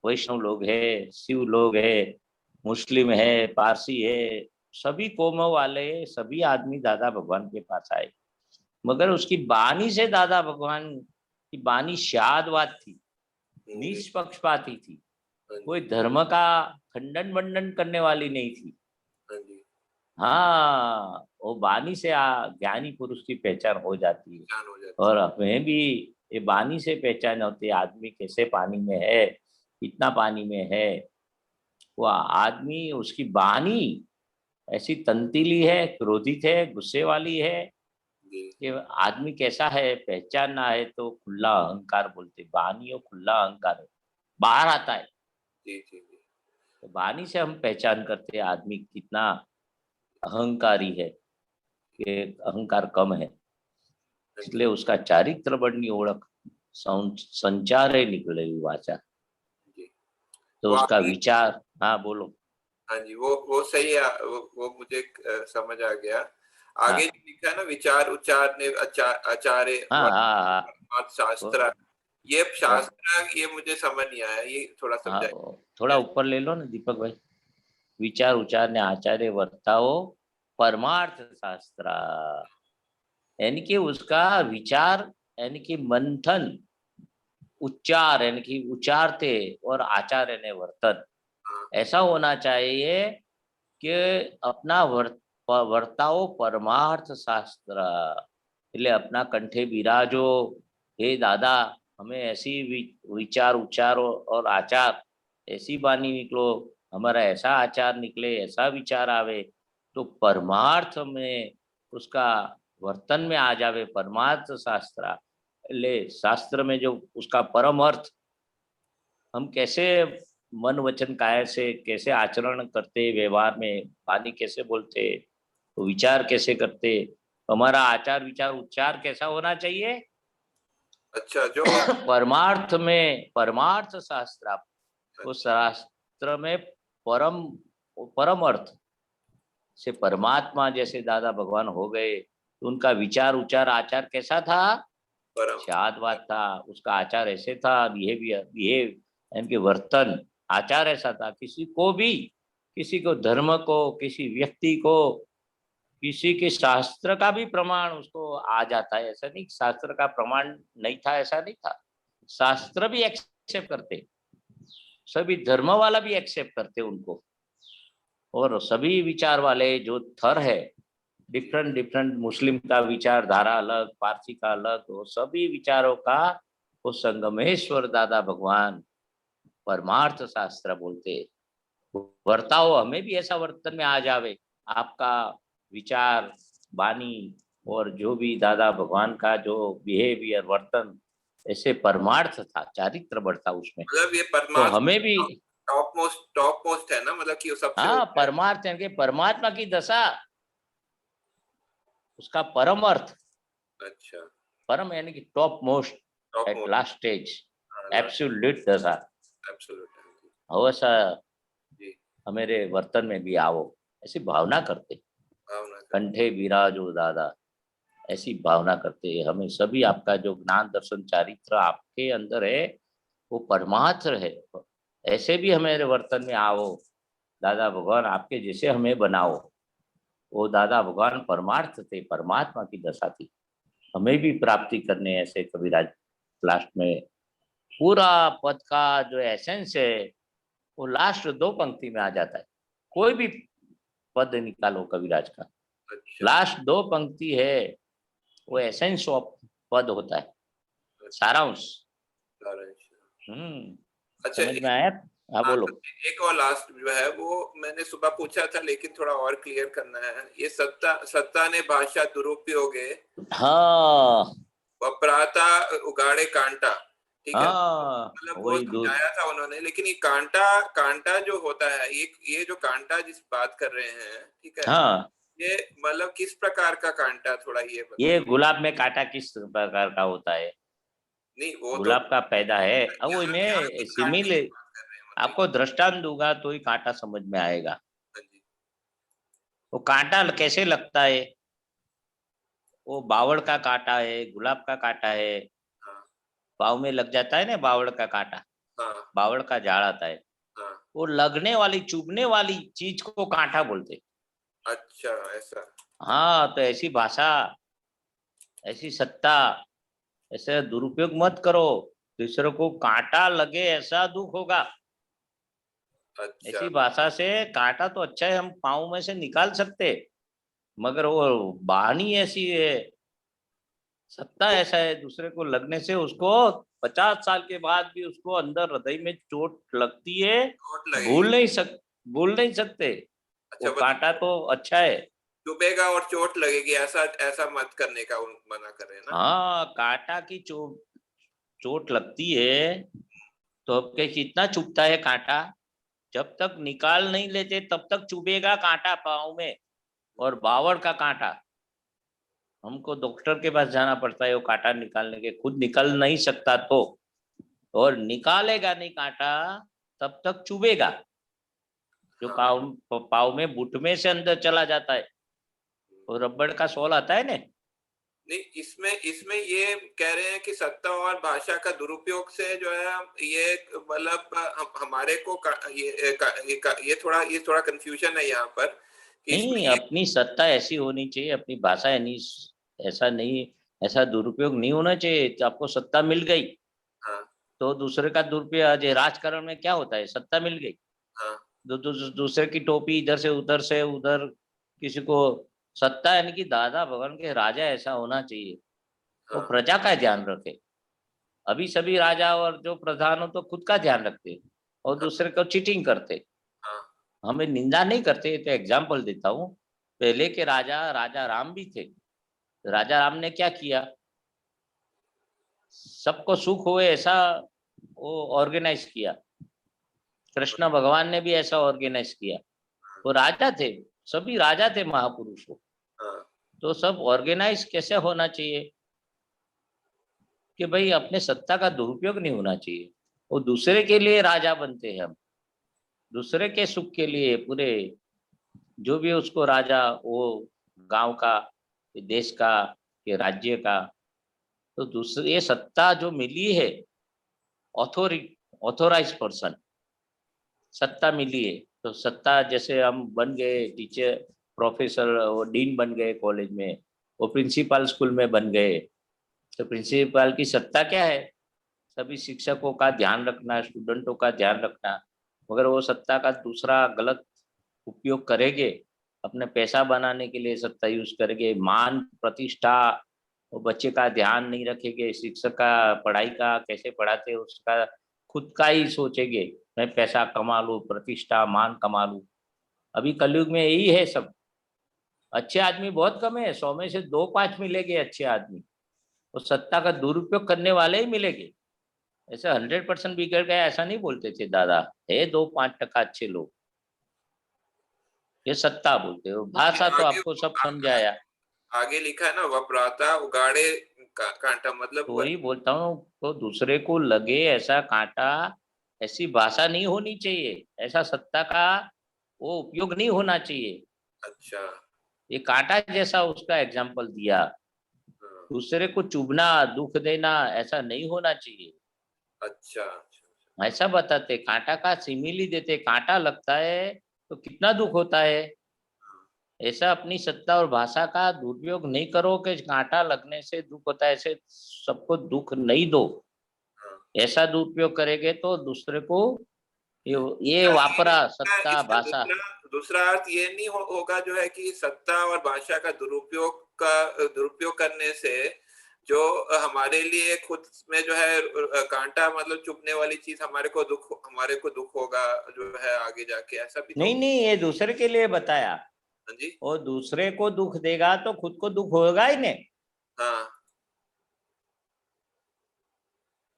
वैष्णव लोग है, शिव लोग है, मुस्लिम है, पारसी है, सभी कौमों वाले सभी आदमी दादा भगवान के पास आए, मगर उसकी बानी से दादा भगवान की बानी शादवाद थी, निष्पक्षपाती थी, कोई धर्म का खंडन मंडन करने वाली नहीं थी। हाँ, वो बानी से ज्ञानी पुरुष की पहचान हो जाती है। और हमें भी ये बानी से पहचान होती है, आदमी कैसे पानी में है, कितना पानी में है। वो आदमी, उसकी बानी ऐसी तंतीली है, क्रोधित है, गुस्से वाली है कि आदमी कैसा है पहचानना है तो खुला अहंकार बोलते, बानी और खुला अहंकार है, बाहर आता है। तो बानी से हम पहचान करते हैं आदमी कितना अहंकारी है, कि अहंकार कम है, इसलिए उसका चारित्र बड़नी ओळख संचार निकले वाचा, तो उसका विचार। हाँ बोलो। हाँ जी, वो सही है, वो मुझे समझ आ गया। आगे जो लिखा है ना, विचार उच्चार ने आचार्य शास्त्र, ये शास्त्र ये मुझे समझ नहीं आया, ये थोड़ा समझाइए। थोड़ा ऊपर ले लो ना दीपक भाई। विचार उच्चार ने आचार्य वर्ताओ परमार्थ शास्त्र, यानी कि उसका विचार यानी कि मंथन, उच्चार यानी कि उच्चारते, और आचार यानी वर्तन ऐसा होना चाहिए कि अपना वर्ताओ परमार्थ शास्त्र, એટલે अपना कंठे बिराजो, हे दादा हमें ऐसी विचार उच्चार और आचार, ऐसी बानी निकलो, हमारा ऐसा आचार निकले, ऐसा विचार आवे तो परमार्थ में उसका वर्तन में आ जावे। परमार्थ शास्त्र ले शास्त्र में जो उसका परम अर्थ, हम कैसे मन वचन काय से कैसे आचरण करते, व्यवहार में वाणी कैसे बोलते, तो विचार कैसे करते, हमारा आचार विचार उच्चार कैसा होना चाहिए। अच्छा, जो परमार्थ में, परमार्थ शास्त्र, उस शास्त्र में परम अर्थ से परमात्मा जैसे दादा भगवान हो गए, तो उनका विचार उच्चार आचार कैसा था? शादवाद था। उसका आचार ऐसे था, बिहेव यानी कि वर्तन, आचार ऐसा था, किसी को भी, किसी को धर्म को, किसी व्यक्ति को, किसी के शास्त्र का भी प्रमाण उसको आ जाता है, ऐसा नहीं शास्त्र का प्रमाण नहीं था, ऐसा नहीं था। शास्त्र भी एक्सेप्ट करते, सभी धर्म वाला भी एक्सेप्ट करते उनको, और सभी विचार वाले जो थर है, डिफरेंट मुस्लिम का विचारधारा अलग, पारसी का अलग, वो सभी विचारों का वो संगमेश्वर दादा भगवान परमार्थ शास्त्र बोलते। वर्ताओ हमें भी ऐसा वर्तन में आ जावे, आपका विचार वाणी और जो भी दादा भगवान का जो बिहेवियर वर्तन ऐसे परमार्थ था, चारित्र बढ़ता उसमें। मतलब ये तो परमार्थ हमें भी टॉप मोस्ट है ना, मतलब कि वो सबसे हाँ, परमार्थ यानी कि परमात्मा की दशा, उसका परम अर्थ। अच्छा, परम यानी कि top most, at last stage, absolute दशा। अवश्य हमारे वर्तन में भी आओ, ऐसी भावना करते, कंठे विराजो दादा, ऐसी भावना करते। हमें सभी आपका जो ज्ञान दर्शन चारित्र आपके अंदर है वो परमार्थ है, ऐसे भी हमारे वर्तन में आओ दादा भगवान, आपके जैसे हमें बनाओ। वो दादा भगवान परमार्थ थे, परमात्मा की दशा थी, हमें भी प्राप्ति करने ऐसे कविराज। लास्ट में पूरा पद का जो एसेंस है वो लास्ट 2 पंक्ति में आ जाता है। कोई भी पद निकालो कविराज का, लास्ट 2 पंक्ति है वो एसेंस ऑफ पद होता है, सारांश। अच्छा, समझ में आया? हाँ बोलो। एक और लास्ट जो है वो मैंने सुबह पूछा था, लेकिन थोड़ा और क्लियर करना है। ये सत्ता ने भाषा दुरुपयोगे, हाँ, वपराता उगाड़े कांटा, ठीक है, हाँ, मतलब वो समझाया था उन्होंने। लेकिन ये कांटा जो होता है, ये जो कांटा जिस बात कर रहे हैं, ठीक है, हाँ, ये मतलब किस प्रकार का कांटा, थोड़ा ये बताइए। ये गुलाब में कांटा किस प्रकार का होता है? नहीं, वो गुलाब तो का पैदा है, अब वो मैं सिमिल आपको दृष्टांत दूंगा तो ही कांटा समझ में आएगा। वो कांटा कैसे लगता है? वो बावड़ का कांटा है, गुलाब का कांटा है, पाँव में लग जाता है ना बावड़ का कांटा, हाँ बावड़ का झाड़ आता है, हाँ, वो लगने वाली चुभने वाली चीज को कांटा बोलते। अच्छा ऐसा। हाँ, तो ऐसी भाषा, ऐसी सत्ता, ऐसे दुरुपयोग मत करो, दूसरों को कांटा लगे ऐसा दुख होगा। अच्छा ऐसी भाषा से कांटा तो अच्छा है, हम पाँव में से निकाल सकते, मगर वो वाणी ऐसी है, सत्ता ऐसा है, दूसरे को लगने से उसको 50 साल के बाद भी उसको अंदर हृदय में चोट लगती है, चोट लगेगी। भूल नहीं सकते। अच्छा, वो कांटा तो अच्छा है। चुभेगा और चोट लगेगी, ऐसा ऐसा मत करने का मना कर रहे हैं ना। हाँ, कांटा की चोट लगती है तो अब क्या कितना चुभता है कांटा, जब तक निकाल नहीं लेते तब तक चुभेगा कांटा पाँव में। और बावड़ का कांटा, हमको डॉक्टर के पास जाना पड़ता है वो कांटा निकालने के, खुद निकल नहीं सकता तो, और निकालेगा नहीं कांटा तब तक चुभेगा, जो हाँ। पाँव में बुट से अंदर चला जाता है, और रबड़ का सोल आता है ना। नहीं, इसमें इसमें ये कह रहे हैं कि सत्ता और भाषा का दुरुपयोग से जो है ये मतलब हमारे को ये थोड़ा कंफ्यूजन है यहाँ पर कि इसमें नहीं, ये। अपनी सत्ता ऐसी होनी चाहिए, अपनी भाषा ऐसा नहीं, ऐसा दुरुपयोग नहीं होना चाहिए। तो आपको सत्ता मिल गई हाँ तो दूसरे का दुरुपयोग, राजकारण में क्या होता है, सत्ता मिल गई, हाँ दूसरे की टोपी इधर से उधर किसी को, सत्ता यानी कि दादा भगवान के राजा ऐसा होना चाहिए, वो हाँ प्रजा का ध्यान रखे। अभी सभी राजा और जो प्रधान हो तो खुद का ध्यान रखते और हाँ दूसरे को चीटिंग करते। हाँ हमें निंदा नहीं करते, तो एग्जाम्पल देता हूँ। पहले के राजा, राजा राम भी थे। राजा राम ने क्या किया, सबको सुख होए ऐसा वो ऑर्गेनाइज किया। कृष्ण भगवान ने भी ऐसा ऑर्गेनाइज किया। वो राजा थे, सभी राजा थे, महापुरुष हो, हाँ तो सब ऑर्गेनाइज कैसे होना चाहिए कि भाई अपने सत्ता का दुरुपयोग नहीं होना चाहिए। वो दूसरे के लिए राजा बनते हैं, हम दूसरे के सुख के लिए, पूरे जो भी उसको राजा, वो गांव का, ये देश का, ये राज्य का, तो दूसरे ये सत्ता जो मिली है, ऑथोराइज पर्सन सत्ता मिली है, तो सत्ता जैसे हम बन गए टीचर, प्रोफेसर, वो डीन बन गए कॉलेज में, वो प्रिंसिपल स्कूल में बन गए, तो प्रिंसिपल की सत्ता क्या है, सभी शिक्षकों का ध्यान रखना, स्टूडेंटों का ध्यान रखना। मगर वो सत्ता का दूसरा गलत उपयोग करेंगे, अपने पैसा बनाने के लिए सत्ता यूज करेंगे, मान प्रतिष्ठा, वो बच्चे का ध्यान नहीं रखेंगे, शिक्षक का पढ़ाई का कैसे पढ़ाते उसका खुद का ही सोचेंगे, मैं पैसा कमा लूँ, प्रतिष्ठा मान कमा लूँ। अभी कलयुग में यही है सब। अच्छे आदमी बहुत कम है, 100 में से 2-5 मिलेंगे अच्छे आदमी, वो सत्ता का दुरुपयोग करने वाले ही मिलेंगे। ऐसे 100% बिगड़ गया ऐसा नहीं बोलते थे दादा, है 2-5% अच्छे लोग, ये सत्ता बोलते हो। भाषा तो आगे आपको सब समझाया, आगे लिखा है ना, वपराता उगाड़े कांटा, मतलब तो वही बोलता हूँ, तो दूसरे को लगे ऐसा कांटा, ऐसी भाषा नहीं होनी चाहिए, ऐसा सत्ता का वो उपयोग नहीं होना चाहिए। अच्छा। ये कांटा जैसा उसका एग्जाम्पल दिया, हाँ, दूसरे को चुभना, दुख देना ऐसा नहीं होना चाहिए। अच्छा ऐसा बताते, कांटा का सिमिली देते, कांटा लगता है तो कितना दुख होता है, ऐसा अपनी सत्ता और भाषा का दुरुपयोग नहीं करो कि कांटा लगने से दुख होता है, ऐसे सबको दुख नहीं दो। हाँ। ऐसा दुरुपयोग करेंगे तो दूसरे को ये वापरा सत्ता इसका भाषा। दूसरा दूसरा अर्थ ये नहीं होगा जो है कि सत्ता और भाषा का दुरुपयोग करने से जो हमारे लिए खुद में जो है कांटा मतलब चुभने वाली चीज हमारे को दुख होगा जो है आगे जाके, ऐसा भी तो। नहीं नहीं, ये दूसरे के लिए बताया, हाँ जी। और दूसरे को दुख देगा तो खुद को दुख होगा ही नहीं। हाँ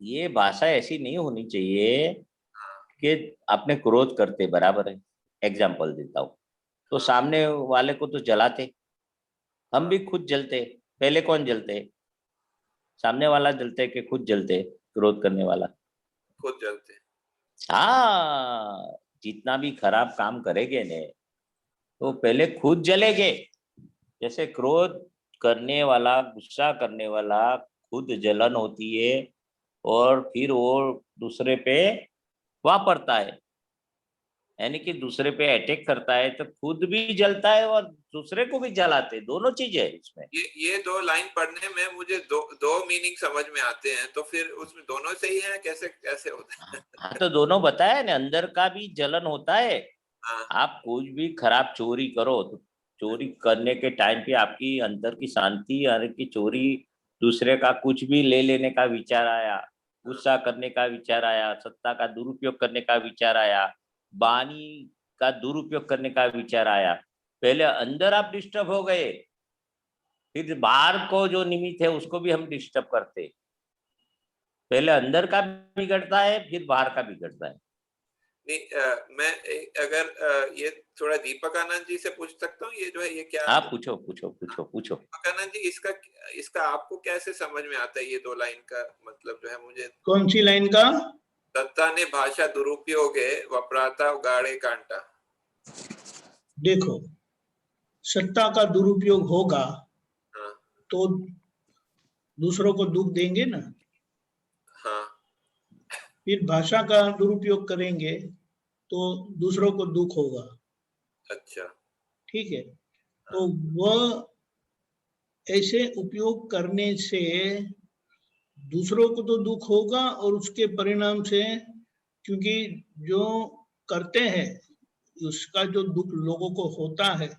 ये भाषा ऐसी नहीं होनी चाहिए हाँ कि आपने क्रोध करते बराबर है। एग्जाम्पल देता हूँ, तो सामने वाले को तो जलाते, हम भी खुद जलते। पहले कौन जलते, सामने वाला जलते कि खुद जलते, क्रोध करने वाला? खुद जलते। हाँ, जितना भी खराब काम करेंगे ने तो पहले खुद जलेंगे। जैसे क्रोध करने वाला, गुस्सा करने वाला खुद जलन होती है, और फिर वो दूसरे पे वापरता है, यानी कि दूसरे पे अटैक करता है तो खुद भी जलता है और दूसरे को भी जलाते, दोनों चीजें है इसमें। ये दो लाइन पढ़ने में मुझे दो मीनिंग समझ में आते हैं, तो फिर उसमें दोनों सही है, कैसे कैसे होता है? हाँ तो दोनों बताया ना, अंदर का भी जलन होता है। हाँ आप कुछ भी खराब चोरी करो तो चोरी करने के टाइम पे आपकी अंदर की शांति, यानी कि चोरी दूसरे का कुछ भी ले लेने का विचार आया, गुस्सा करने का विचार आया, सत्ता का दुरुपयोग करने का विचार आया, वाणी का दुरुपयोग करने का विचार आया, पहले अंदर आप डिस्टर्ब हो गए, फिर बाहर को जो निमित्त है उसको भी हम डिस्टर्ब करते। पहले अंदर का बिगड़ता है फिर बाहर का बिगड़ता है। नहीं, मैं अगर ये थोड़ा दीपक आनंद जी से पूछ सकता हूँ, ये जो है ये क्या? हाँ पूछो पूछो पूछो पूछो। दीपक आनंद जी, इसका आपको कैसे समझ में आता है? ये दो लाइन का मतलब जो है मुझे। कौन सी लाइन का? दत्ता ने भाषा दुरुपयोगे वपराता उगाड़े कांटा। देखो, सत्ता का दुरुपयोग होगा हाँ तो दूसरों को दुख देंगे ना। हाँ फिर भाषा का दुरुपयोग करेंगे तो दूसरों को दुख होगा। अच्छा ठीक है, तो वह ऐसे उपयोग करने से दूसरों को तो दुख होगा और उसके परिणाम से, क्योंकि जो करते हैं उसका जो दुख लोगों को होता है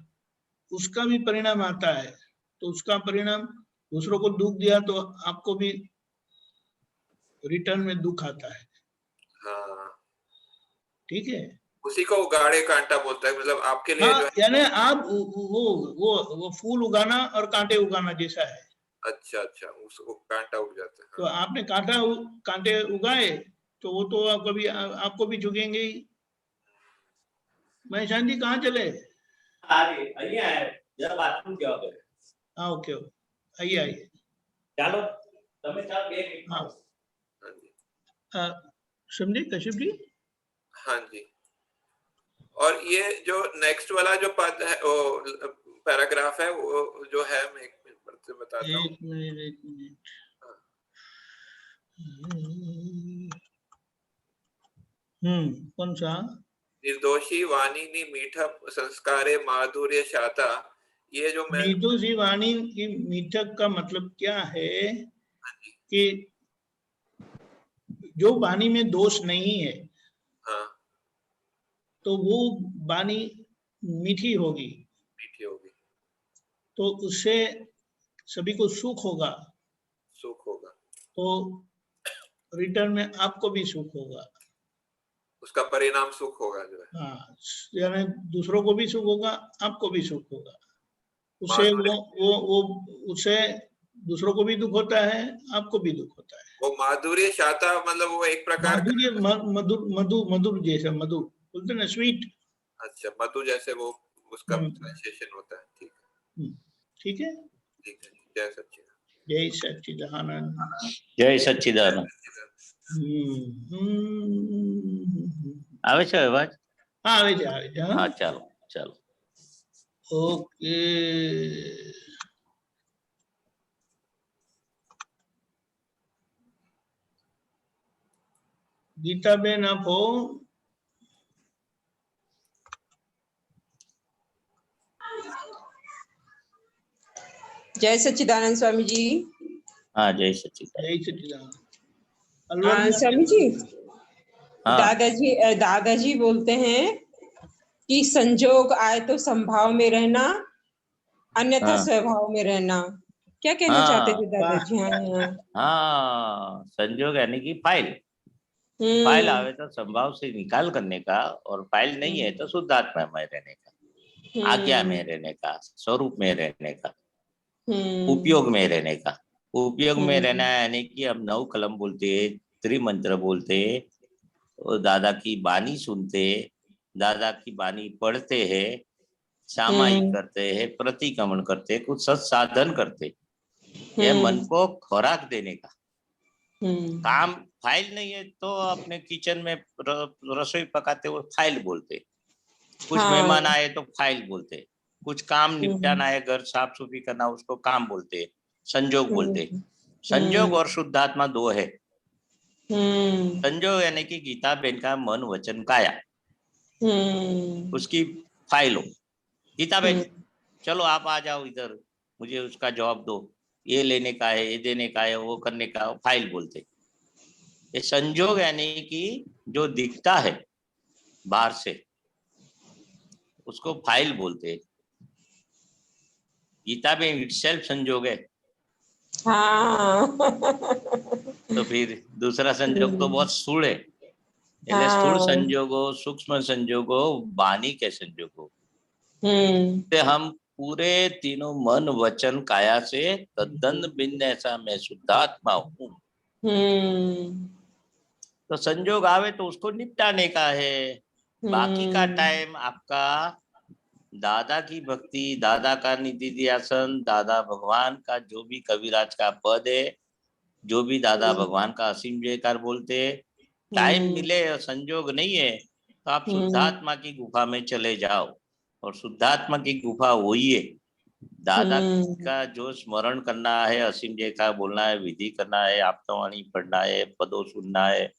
उसका भी परिणाम आता है, तो उसका परिणाम दूसरों को दुख दिया तो आपको भी रिटर्न में दुख आता है। हाँ, ठीक है, उसी को उगाड़े कांटा बोलता है, मतलब आपके लिए हाँ, जो है। यानी आप वो फूल उगाना और कांटे उगाना जैसा है। अच्छा अच्छा, उसको कांटा उग जाता है। तो आपने कांटे उगाए तो वो तो आपको भी झुकेंगे ही। महेश जी कहाँ चले? अरे અહીંયા જરા બાથરૂમ જવા દો। हाँ, ओके, आइए आइए। ચાલો તમે ચાલો 2 મિનિટ। हाँ, हाँ जी समझे कश्यप जी? हाँ जी। और ये जो नेक्स्ट वाला जो पद है, वो पैराग्राफ है, वो जो है मैं एक मिनट पढ़ के बताता हूँ। एक मिनट। कौन सा? निर्दोषी वाणी नी मीठा संस्कारे माधुर्य शाता। ये जो मैं निर्दोषी वाणी की मीठक का मतलब क्या है कि जो वाणी में दोष नहीं है हाँ तो वो वाणी मीठी होगी, मीठी होगी, तो उससे सभी को सुख होगा, सुख होगा, तो रिटर्न में आपको भी सुख होगा। उसका परिणाम सुख होगा जो है। हाँ, यानी दूसरों को भी सुख होगा, आपको भी सुख होगा। उससे वो उससे दूसरों को भी दुख होता है, आपको भी दुख होता है। वो माधुर्य शाता मतलब वो एक प्रकार का, माधुर्य, मधुर जैसा, मधुर बोलते ना, स्वीट। अच्छा मधु जैसे वो उसका ट्रांसलेशन होता है। ठीक है ठीक है, ठीक है। जय सच्चिदानंद। जय सच्चिदानंद। जय सच्चिदानंद। આવે છે અવાજ? हाँ, આવે છે। હા ચાલો ચાલો। ओके, गीताबेन आप हो? जय सच्चिदानंद स्वामी जी। हाँ जय सच्चिदानंद। जय सच्चिदानंद। स्वामी जी, हाँ दादाजी बोलते हैं कि संजोग आए तो संभाव में रहना, अन्यथा हाँ स्वभाव में रहना। क्या कहना हाँ चाहते थे दादाजी? हाँ हाँ, संजोग यानी कि फाइल, फाइल आवे तो संभाव से निकाल करने का, और फाइल नहीं है तो शुद्धात्मा में रहने का, आज्ञा में रहने का, स्वरूप में रहने का, उपयोग में रहने का। उपयोग में रहना यानी कि हम 9 कलम बोलते, त्रिमंत्र बोलते, और दादा की बानी सुनते, दादा की बानी पढ़ते हैं, सामायिक करते हैं, प्रतिक्रमण करते, कुछ सत्साधन करते। यह मन को खुराक देने का काम। फाइल नहीं है तो अपने किचन में रसोई पकाते हुए फाइल बोलते, कुछ मेहमान आए तो फाइल बोलते, कुछ काम निपटाना है, घर साफ सुथरी करना, उसको काम बोलते, संजोग बोलते। संजोग और शुद्धात्मा 2 है। संजोग यानी कि गीता बेन का मन वचन काया, उसकी फाइल हो। गीता बेन चलो आप आ जाओ इधर, मुझे उसका जवाब दो, ये लेने का है, ये देने का है, वो करने का, फाइल बोलते। ये संजोग यानी कि जो दिखता है बाहर से उसको फाइल बोलते हैं। गीता में इटसेल्फ संजोग है। हाँ। तो फिर दूसरा संजोग तो बहुत स्थूल है। એટલે स्थूल संजोगो, सूक्ष्म संजोगो, वाणी के संजोगो, ते हम पूरे तीनों मन वचन काया से तद्दन भिन्न ऐसा मैं शुद्धात्मा हूँ। तो संजोग आवे तो उसको निपटाने का है। बाकी का टाइम आपका दादा की भक्ति, दादा का निधि ध्यासन, दादा भगवान का जो भी कविराज का पद है, जो भी दादा भगवान का असीम जयकार बोलते, टाइम मिले और संजोग नहीं है तो आप शुद्धात्मा की गुफा में चले जाओ। और शुद्धात्मा की गुफा वही है, दादा का जो स्मरण करना है, असीम जयकार बोलना है, विधि करना है, आप्तवाणी पढ़ना है, पदों सुनना है,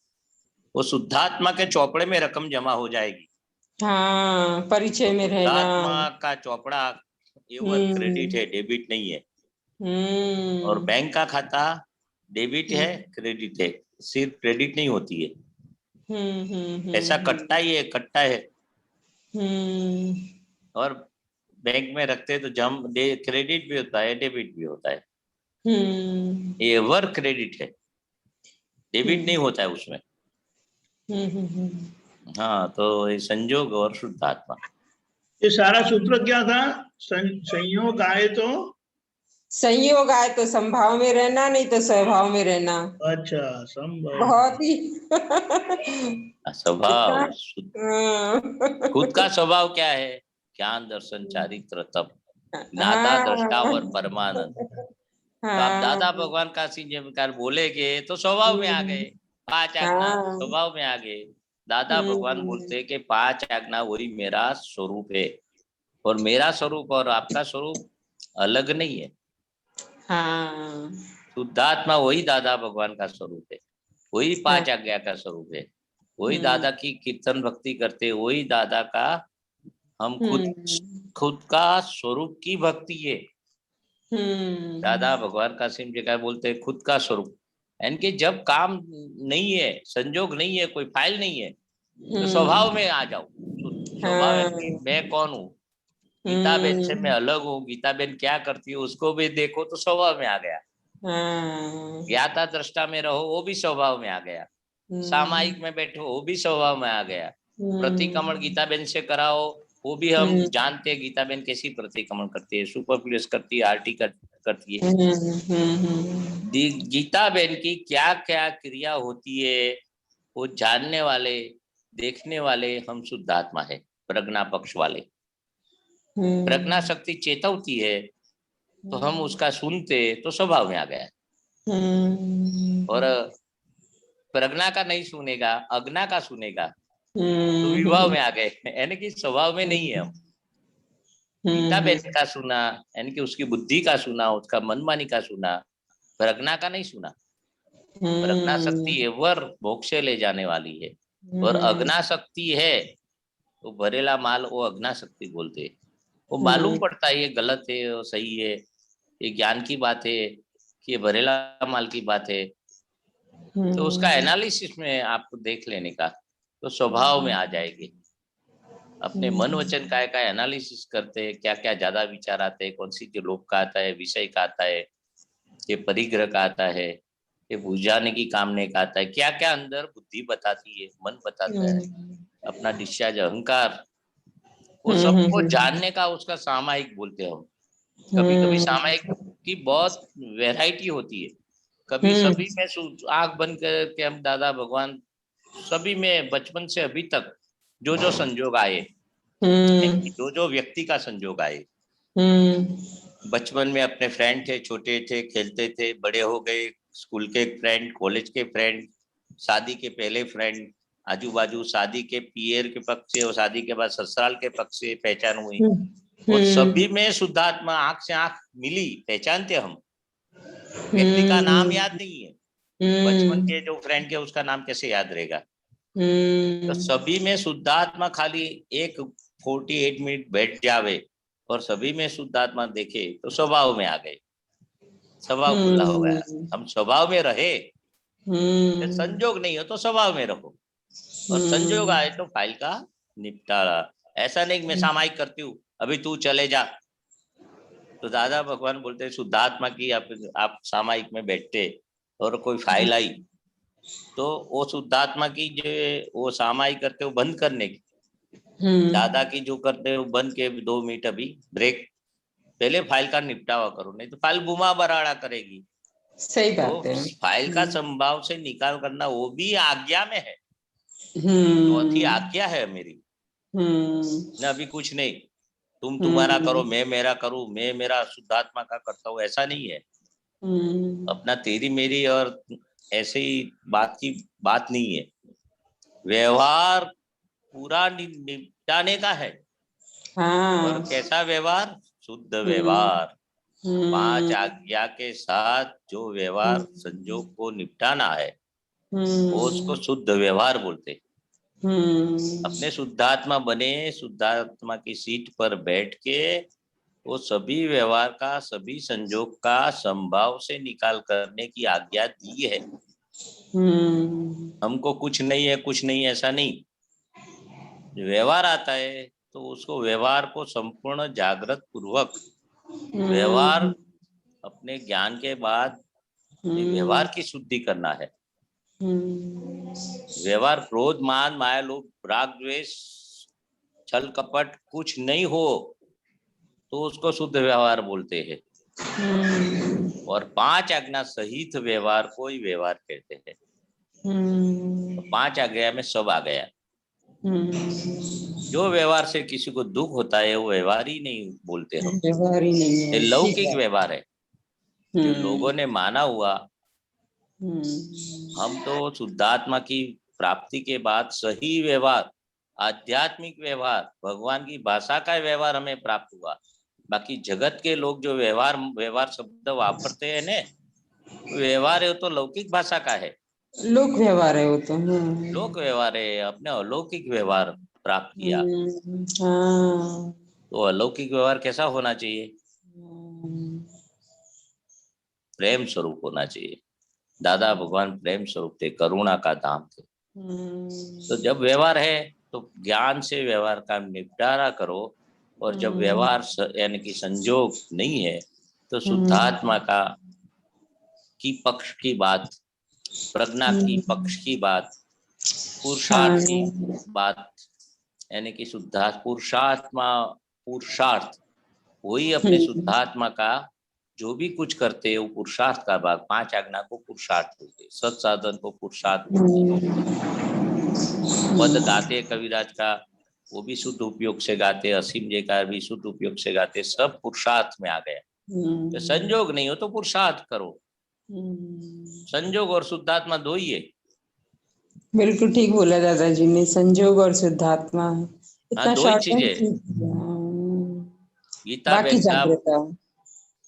वो शुद्धात्मा के चौपड़े में रकम जमा हो जाएगी। हाँ, परिचय में रहना। शुद्धात्मा का चौपड़ा एवर क्रेडिट है, डेबिट नहीं है। और बैंक का खाता डेबिट है, क्रेडिट है, सिर्फ क्रेडिट नहीं होती है। ऐसा कट्टा ही है, कट्टा है। और बैंक में रखते तो जम क्रेडिट भी होता है, डेबिट भी होता है। एवर क्रेडिट है, डेबिट नहीं होता है उसमें। हाँ, तो ये संजोग और शुद्धात्मा, ये सारा सूत्र क्या था? संयोग आए तो संयोग आए तो संभाव में रहना, नहीं तो स्वभाव में रहना। अच्छा, संभव। बहुत ही स्वभाव, खुद का स्वभाव क्या है? ज्ञान दर्शन चारित्र तप, ज्ञाता दृष्टा और परमानंद। तो आप दादा भगवान का जयकार बोलेगे तो स्वभाव में आ गए। 5 आज्ञा स्वभाव में आ गए। दादा भगवान बोलते कि 5 आज्ञा वही मेरा स्वरूप है, और मेरा स्वरूप और आपका स्वरूप अलग नहीं है। हाँ, शुद्धात्मा वही दादा भगवान का स्वरूप है, वही 5 आज्ञा का स्वरूप है, वही दादा की कीर्तन भक्ति करते, वही दादा का हम खुद का स्वरूप की भक्ति है। दादा भगवान का सिम जगह बोलते हैं खुद का स्वरूप, यानी कि जब काम नहीं है, संजोग नहीं है, कोई फाइल नहीं है, तो स्वभाव में आ जाओ। स्वभाव यानी कि मैं कौन हूँ, गीता बेन से मैं अलग हूँ, गीता बेन क्या करती है उसको भी देखो तो स्वभाव में आ गया। ज्ञाता दृष्टा में रहो, वो भी स्वभाव में आ गया। सामायिक में बैठो, वो भी स्वभाव में आ गया। प्रतिक्रमण गीता बेन से कराओ, वो भी हम जानते हैं गीता बेन कैसी प्रतिक्रमण करती है, सुपरफ्लूयस करती है, आरटी करती है। गीता बेन की क्या क्या क्रिया होती है वो जानने वाले, देखने वाले हम शुद्धात्मा है, प्रज्ञा पक्ष वाले। प्रज्ञा शक्ति चेतवती है तो हम उसका सुनते तो स्वभाव में आ गया। और प्रज्ञा का नहीं सुनेगा, अज्ञा का सुनेगा तो विभाव में आ गए, यानी कि स्वभाव में नहीं है हम। गीता बेन का सुना यानी कि उसकी बुद्धि का सुना, उसका मनमानी का सुना, प्रज्ञा का नहीं सुना। प्रज्ञा शक्ति एवर मोक्ष ले जाने वाली है, और अज्ञा शक्ति है तो भरेला माल वो अज्ञा शक्ति बोलते हैं। वो मालूम पड़ता है ये गलत है और सही है, ये ज्ञान की बात है कि ये भरेला माल की बात है, तो उसका एनालिसिस में आपको देख लेने का, तो स्वभाव में आ जाएगी। अपने मन वचन काय का एनालिसिस करते हैं, क्या क्या ज्यादा विचार आते हैं, कौन सी जो लोक का आता है, विषय का आता है, ये परिग्रह का आता है, ये बुझाने की कामने का आता है, क्या क्या अंदर बुद्धि बताती है, मन बताता है, अपना डिस्चार्ज अहंकार, वो सबको जानने का उसका सामायिक बोलते हैं हम। कभी कभी सामायिक की बहुत वैरायटी होती है, कभी सभी में आंख बंद करके हम दादा भगवान सभी में बचपन से अभी तक जो जो संजोग आए, जो जो व्यक्ति का संजोग आए, बचपन में अपने फ्रेंड थे, छोटे थे, खेलते थे, बड़े हो गए, स्कूल के फ्रेंड, कॉलेज के फ्रेंड, शादी के पहले फ्रेंड, आजू बाजू शादी के पियर के पक्ष से और शादी के बाद ससुराल के पक्ष से पहचान हुई, और सभी में शुद्धात्मा आंख से आंख मिली, पहचानते हम, व्यक्ति का नाम याद नहीं है, बचपन के जो फ्रेंड के उसका नाम कैसे याद रहेगा। तो सभी में शुद्धात्मा खाली एक 48 मिनट बैठ जावे और सभी में शुद्धात्मा देखे तो स्वभाव में आ गए, स्वभाव खुला हो गया। हम स्वभाव में रहे, संजोग नहीं हो तो स्वभाव में रहो, और संजोग आए तो फाइल का निपटारा। ऐसा नहीं कि मैं सामायिक करती हूँ अभी तू चले जा, तो दादा भगवान बोलते हैं शुद्धात्मा की आप सामायिक में बैठते और कोई फाइल आई तो वो शुद्धात्मा की जो वो सामायिक करते हो बंद करने की, दादा की जो करते हो बंद के 2 मिनट अभी ब्रेक, पहले फाइल का निपटावा करो, नहीं तो फाइल बुमा बराड़ा करेगी। सही बात तो है। फाइल का संभाव से निकाल करना वो भी आज्ञा में है, चौथी आज्ञा है मेरी ना, अभी कुछ नहीं तुम तुम्हारा करो मैं मेरा करूं, मैं मेरा शुद्धात्मा का करता हूँ, ऐसा नहीं है। अपना तेरी मेरी और ऐसे ही बात की बात नहीं है, व्यवहार पूरा निपटाने का है। और कैसा व्यवहार? शुद्ध व्यवहार, 5 आज्ञा के साथ जो व्यवहार संजोग को निपटाना है वो उसको शुद्ध व्यवहार बोलते। अपने शुद्धात्मा बने, शुद्धात्मा की सीट पर बैठ के वो सभी व्यवहार का, सभी संजोग का संभाव से निकाल करने की आज्ञा दी है। हमको कुछ नहीं है, कुछ नहीं, ऐसा नहीं। व्यवहार आता है तो उसको व्यवहार को संपूर्ण जागृत पूर्वक व्यवहार अपने ज्ञान के बाद व्यवहार की शुद्धि करना है। व्यवहार क्रोध मान माया लोभ राग द्वेष छल कपट कुछ नहीं हो तो उसको शुद्ध व्यवहार बोलते हैं। और 5 आज्ञा सहित व्यवहार को ही व्यवहार कहते हैं। 5 आज्ञा में सब आ गया। जो व्यवहार से किसी को दुख होता है वो व्यवहार ही नहीं बोलते हम, व्यवहार ही नहीं है, ये लौकिक व्यवहार है जो लोगों ने माना हुआ। हम तो शुद्धात्मा की प्राप्ति के बाद सही व्यवहार, आध्यात्मिक व्यवहार, भगवान की भाषा का व्यवहार हमें प्राप्त हुआ। बाकी जगत के लोग जो व्यवहार शब्द वापरते हैं ने, व्यवहार है तो लौकिक भाषा का है, लोक व्यवहार है वो तो। लोक व्यवहार है। अपने अलौकिक व्यवहार प्राप्त किया तो अलौकिक व्यवहार कैसा होना चाहिए? प्रेम स्वरूप होना चाहिए। दादा भगवान प्रेम स्वरूप थे, करुणा का धाम थे। तो जब व्यवहार है तो ज्ञान से व्यवहार का निपटारा करो, और जब व्यवहार यानी कि संजोग नहीं है तो शुद्धात्मा का की पक्ष की बात, प्रज्ञा की पक्ष की बात, पुरुषार्थ की बात, यानी कि पुरुषार्थ वही अपने शुद्धात्मा का जो भी कुछ करते हैं वो पुरुषार्थ का भाग। 5 आज्ञा को पुरुषार्थ बोलते, सत्साधन को पुरुषार्थ बोलते। पद गाते कविराज का वो भी शुद्ध उपयोग से गाते, असीम जी का भी शुद्ध उपयोग से गाते, सब पुरुषार्थ में आ गया। तो संजोग नहीं हो तो पुरुषार्थ करो। संजोग और शुद्धात्मा दो ही है। बिल्कुल ठीक बोला दादाजी ने, संजोग और शुद्धात्मा इतना दो ही शॉर्ट चीजें। गीता बाकी बेन का जागृता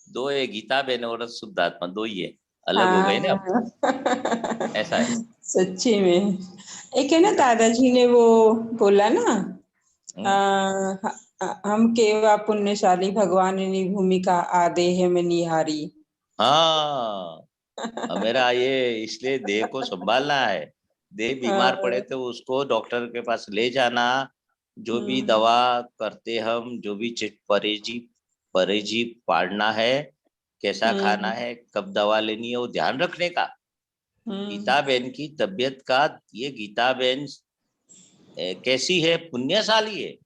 दो है, गीता बेन और शुद्धात्मा दो ही है, अलग हो गए ना। ऐसा है सच्ची में। एक है ना दादाजी ने वो बोला ना, हम केवा पुण्यशाली भगवान ने भूमिका आदेह में निहारी। हाँ, मेरा ये इसलिए देह को संभालना है। देह बीमार पड़े तो उसको डॉक्टर के पास ले जाना, जो भी दवा करते हम, जो भी परहेजी पाड़ना है, कैसा खाना है, कब दवा लेनी है, वो ध्यान रखने का। गीता बहन की तबीयत का, ये गीता बहन कैसी है, पुण्यशाली है।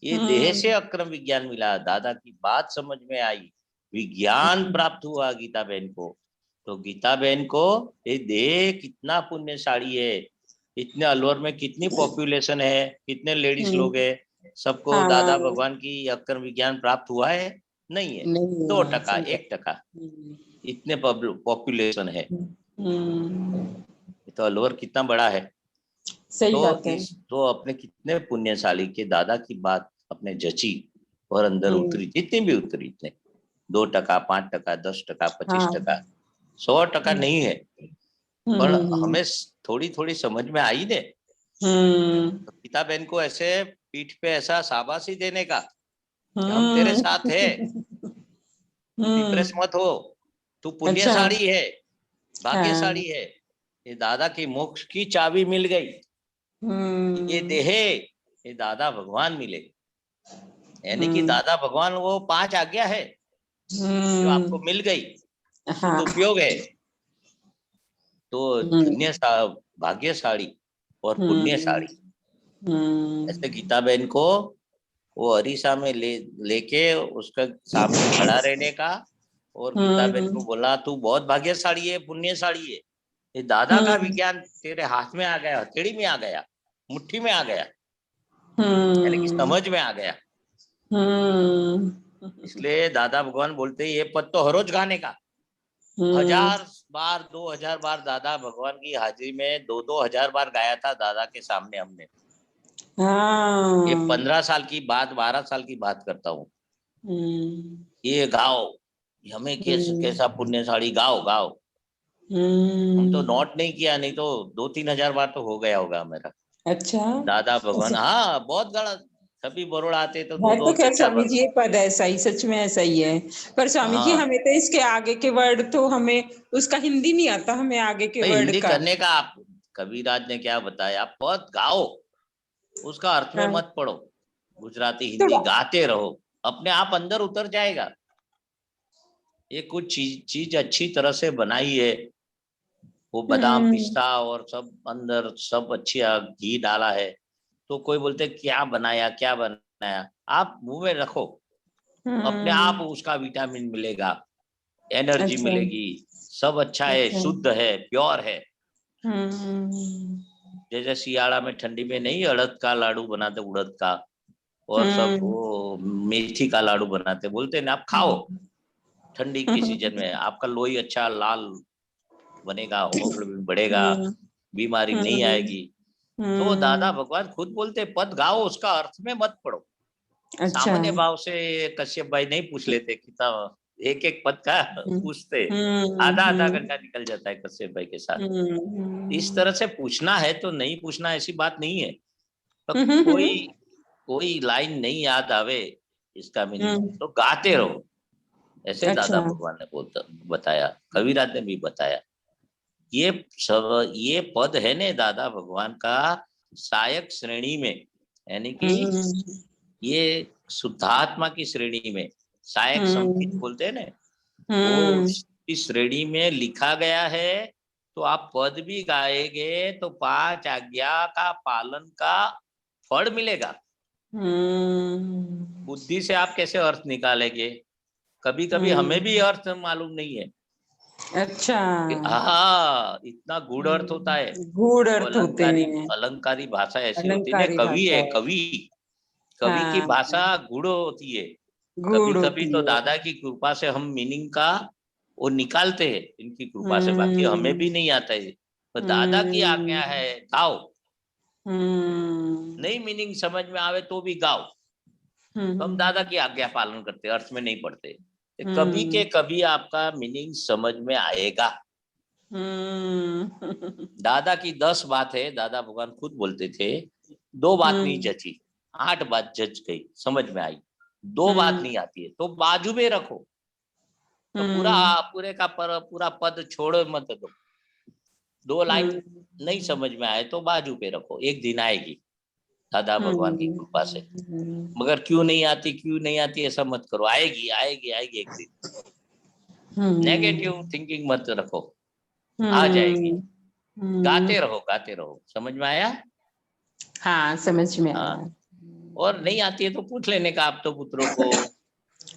ये देह से अक्रम विज्ञान मिला, दादा की बात समझ में आई, विज्ञान प्राप्त हुआ गीता बहन को। तो गीता बहन को ये देह कितना पुण्यशाली है। इतने अलवर में कितनी पॉपुलेशन है, कितने लेडीज लोग है, सबको दादा भगवान की अक्रम विज्ञान प्राप्त हुआ है? नहीं है, 2%, 1%, इतने पॉपुलेशन है। तो अलवर कितना बड़ा है। सही बात है। तो अपने कितने पुण्यशाली के दादा की बात अपने जची और अंदर उतरी, जितनी भी उतरी, इतने 2%, 5%, 10%, 25%, 100% नहीं है। पर हमें थोड़ी थोड़ी समझ में आई ने, तो गीता बहन को ऐसे पीठ पे ऐसा शाबाशी देने का कि हम तेरे साथ है, डिप्रेस मत हो, तू पुण्यशाली है, भाग्यशाली है, ये दादा की मोक्ष की चाबी मिल गई, ये देहे ये दादा भगवान मिले, यानी कि दादा भगवान वो 5 आज्ञा है जो आपको मिल गई, शुद्ध उपयोग है, तो धन्य भाग्यशाली और पुण्यशाली। ऐसे गीता बहन को वो अरीसा में लेके उसका सामने खड़ा रहने का, और गीता बहन को बोला तू बहुत भाग्यशाली है, पुण्यशाली है, ये दादा का विज्ञान तेरे हाथ में आ गया, हथेली में आ गया, मुट्ठी में आ गया, यानी कि समझ में आ गया। इसलिए दादा भगवान बोलते ये पद तो हर रोज गाने का, 1000 बार 2000 बार दादा भगवान की हाजिरी में 2-2 हजार बार गाया था दादा के सामने हमने। ये 15 साल की बात, 12 साल की बात करता हूँ। ये गाओ, हमें कैसा पुण्यशाली, गाओ गाओ। हम तो नोट नहीं किया, नहीं तो 2-3 हजार बार तो हो गया होगा मेरा। अच्छा, दादा भगवान, हाँ बहुत गलत, सभी बरोड़ आते तो है तो खैर 2-2 स्वामी जी ये पद ऐसा ही, सच में ऐसा ही है, पर स्वामी जी हमें तो इसके आगे के वर्ड तो हमें उसका हिंदी नहीं आता, हमें आगे के वर्ड हिंदी का करने का। आप कबीरराज ने क्या बताया, आप पद गाओ, उसका अर्थ में मत पढ़ो, गुजराती हिंदी गाते रहो, अपने आप अंदर उतर जाएगा। ये कुछ चीज अच्छी तरह से बनाई है, वो बादाम पिस्ता और सब अंदर सब अच्छी घी डाला है, तो कोई बोलते क्या बनाया क्या बनाया, आप मुंह में रखो, अपने आप उसका विटामिन मिलेगा, एनर्जी मिलेगी, सब अच्छा है, शुद्ध है, प्योर है। जैसे सियाड़ा में ठंडी में नहीं अड़द का लाडू बनाते, उड़द का, और सब वो मेथी का लाडू बनाते, बोलते ना आप खाओ ठंडी के सीजन में, आपका लोही अच्छा लाल बनेगा, होमोग्लोबिन बढ़ेगा, बीमारी नहीं आएगी। तो दादा भगवान खुद बोलते पद गाओ, उसका अर्थ में मत पढ़ो। सामान्य भाव से कश्यप भाई नहीं पूछ लेते, कितना एक एक पद का पूछते, आधा घंटा निकल जाता है कश्यप भाई के साथ। इस तरह से पूछना है तो नहीं पूछना, ऐसी बात नहीं है, तो कोई लाइन नहीं याद आवे इसका मीनिंग तो गाते रहो, ऐसे दादा भगवान ने बताया, कबीरराज ने भी बताया। ये पद है ने दादा भगवान का सहायक श्रेणी में, यानी कि ये शुद्धात्मा की श्रेणी में, सहायक संकेत बोलते हैं ना, वो इस श्रेणी में लिखा गया है। तो आप पद भी गाएंगे तो 5 आज्ञा का पालन का फल मिलेगा। बुद्धि से आप कैसे अर्थ निकालेंगे, कभी कभी हमें भी अर्थ मालूम नहीं है। अच्छा, हाँ, इतना गूढ़ अर्थ होता है, गूढ़ अर्थ होते हैं, अलंकारी भाषा ऐसी होती है, कवि है, कवि की भाषा गूढ़ होती है। कभी कभी तो दादा की कृपा से हम मीनिंग का वो निकालते हैं, इनकी कृपा से, बाकी हमें भी नहीं आता है, पर दादा की आज्ञा है गाओ, नहीं मीनिंग समझ में आवे तो भी गाओ। तो हम दादा की आज्ञा पालन करते, अर्थ में नहीं पढ़ते। कभी के कभी आपका मीनिंग समझ में आएगा। दादा की 10 बात है, दादा भगवान खुद बोलते थे 2 बात नहीं जची, 8 बात जच गई, समझ में आई, 2 बात नहीं आती है तो बाजू में रखो, तो पूरा पद छोड़ो मत दो, 2 लाइन नहीं समझ में आए तो बाजू पे रखो, एक दिन आएगी दादा भगवान की कृपा से। मगर क्यों नहीं आती ऐसा मत करो, आएगी एक दिन। नेगेटिव थिंकिंग मत रखो, आ जाएगी। गाते रहो, समझ में आया? हाँ, समझ में आया। और नहीं आती है तो पूछ लेने का आप तो पुत्रों को,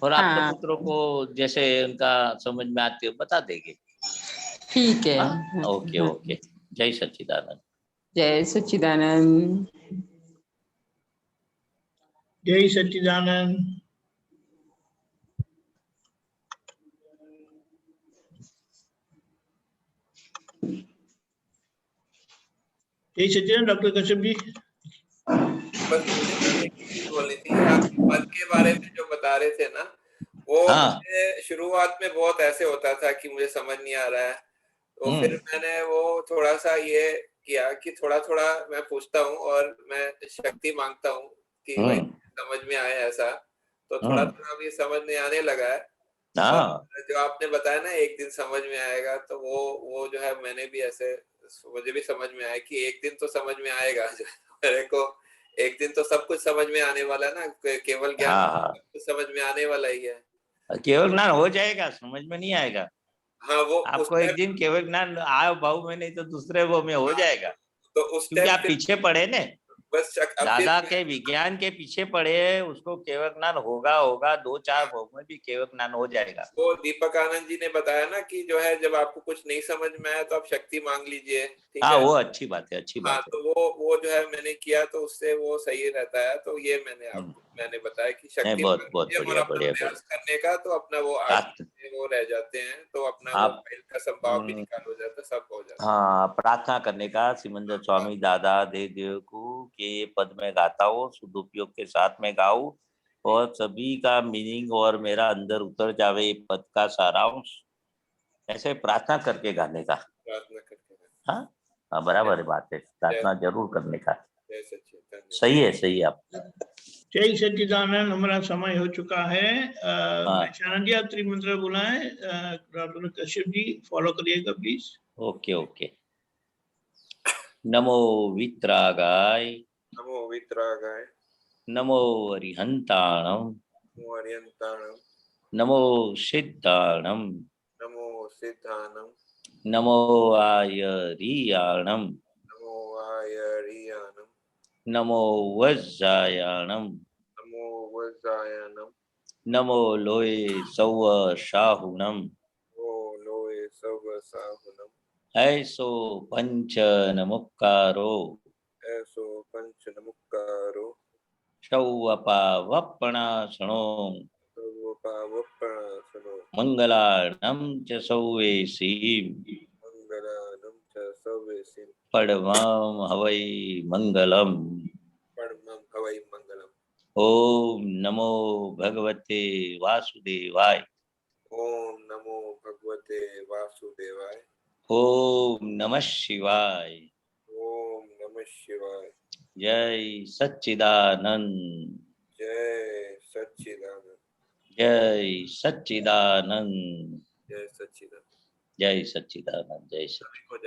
और आप तो पुत्रों को जैसे उनका समझ में आती है बता देंगे। ठीक है। ओके। जय सच्चिदानंद। जय सच्चिदानंद। जय सच्चिदानंद। जय सच्चिदानंद। डॉक्टर कश्यप जी, बोली थी आप पद के बारे में जो बता रहे थे ना, वो मुझे शुरुआत में बहुत ऐसे होता था कि मुझे समझ नहीं आ रहा है, तो फिर मैंने वो थोड़ा सा ये किया कि थोड़ा थोड़ा मैं पूछता हूँ और मैं शक्ति मांगता हूँ कि भाई समझ में आए ऐसा, तो थोड़ा थोड़ा अभी समझ में आने लगा है। और जो आपने बताया ना एक दिन समझ में आएगा, तो वो जो है मैंने भी ऐसे, मुझे भी समझ में आया कि एक दिन तो समझ में आएगा। मेरे को एक दिन तो सब कुछ समझ में आने वाला है ना, केवल ज्ञान सब कुछ समझ में आने वाला ही है। केवल ज्ञान हो जाएगा, समझ में नहीं आएगा। हाँ, वो आपको एक दिन केवल ज्ञान आए भाव में, नहीं तो दूसरे वो में हो जाएगा। तो उस क्योंकि टाइम आप पीछे पड़े ने, बस दादा के विज्ञान के पीछे पड़े, उसको केवल ज्ञान होगा 2-4 भाव में भी केवल ज्ञान हो जाएगा। वो दीपक आनंद जी ने बताया ना कि जो है जब आपको कुछ नहीं समझ में आया तो आप शक्ति मांग लीजिए, ठीक है। वो अच्छी बात है, अच्छी हाँ, बात है। तो वो जो है मैंने किया, तो उससे वो सही रहता है। तो ये मैंने बताया कि शक्ति बहुत मांग बहुत लीजिए और बढ़िया, अपना बढ़िया प्रयास करने का, तो अपना वो आगे वो रह जाते हैं, तो अपना वो आप फाइल का संभाव भी निकाल हो जाता है, सब हो जाता है। हाँ, प्रार्थना करने का सिमंदर स्वामी दादा दे देव को कि ये पद में गाता हो, सदुपयोग के साथ में गाऊं और सभी का मीनिंग और मेरा अंदर उतर जावे ये पद का सारांश, ऐसे प्रार्थना करके गाने का। प्रार्थना करके। हाँ, बराबर बात है, प्रार्थना जरूर करने का। जय सच्चिदानंद। सही है, सही है आप। जय सच्चिदानंद। हमारा समय हो चुका है। शानंद जी, आप त्रिमंत्र बोला है, डॉक्टर कश्यप जी फॉलो करिएगा प्लीज। Okay okay. नमो वित्रागाय, नमो वित्रागाय, नमो अरिहंताणम, नमो अरिहंताणम, नमो सिद्धाणम, नमो सिद्धानम, नमो आयरियाणम, नमो आयरियानम, नमो वज्रायाणम, नमो वज्रायनम, नमो लोये सौव शाहुनम, ओ लोए सब साहुनम, ऐसो पंच नमुक्कारो, ऐसो पंच नमुक्कारो, शौवपा वपणासनो, सर्वपावपणासनो, मंगलार्णम च सौवेसीम, मंगलानं च सवेसिं, पडमं हवै मंगलम। परमं हवै मंगलम। ओम नमो भगवते वासुदेवाय, ओम नमो भगवते वासुदेवाय, ओम नमः शिवाय, ओम नमः शिवाय। जय सच्चिदानंद, जय सच्चिदानंद, जय सच्चिदानंद, जय सच्चिदानंद। जय सच्चिदानंद, जय सच्चिदानंद। सभी को जय।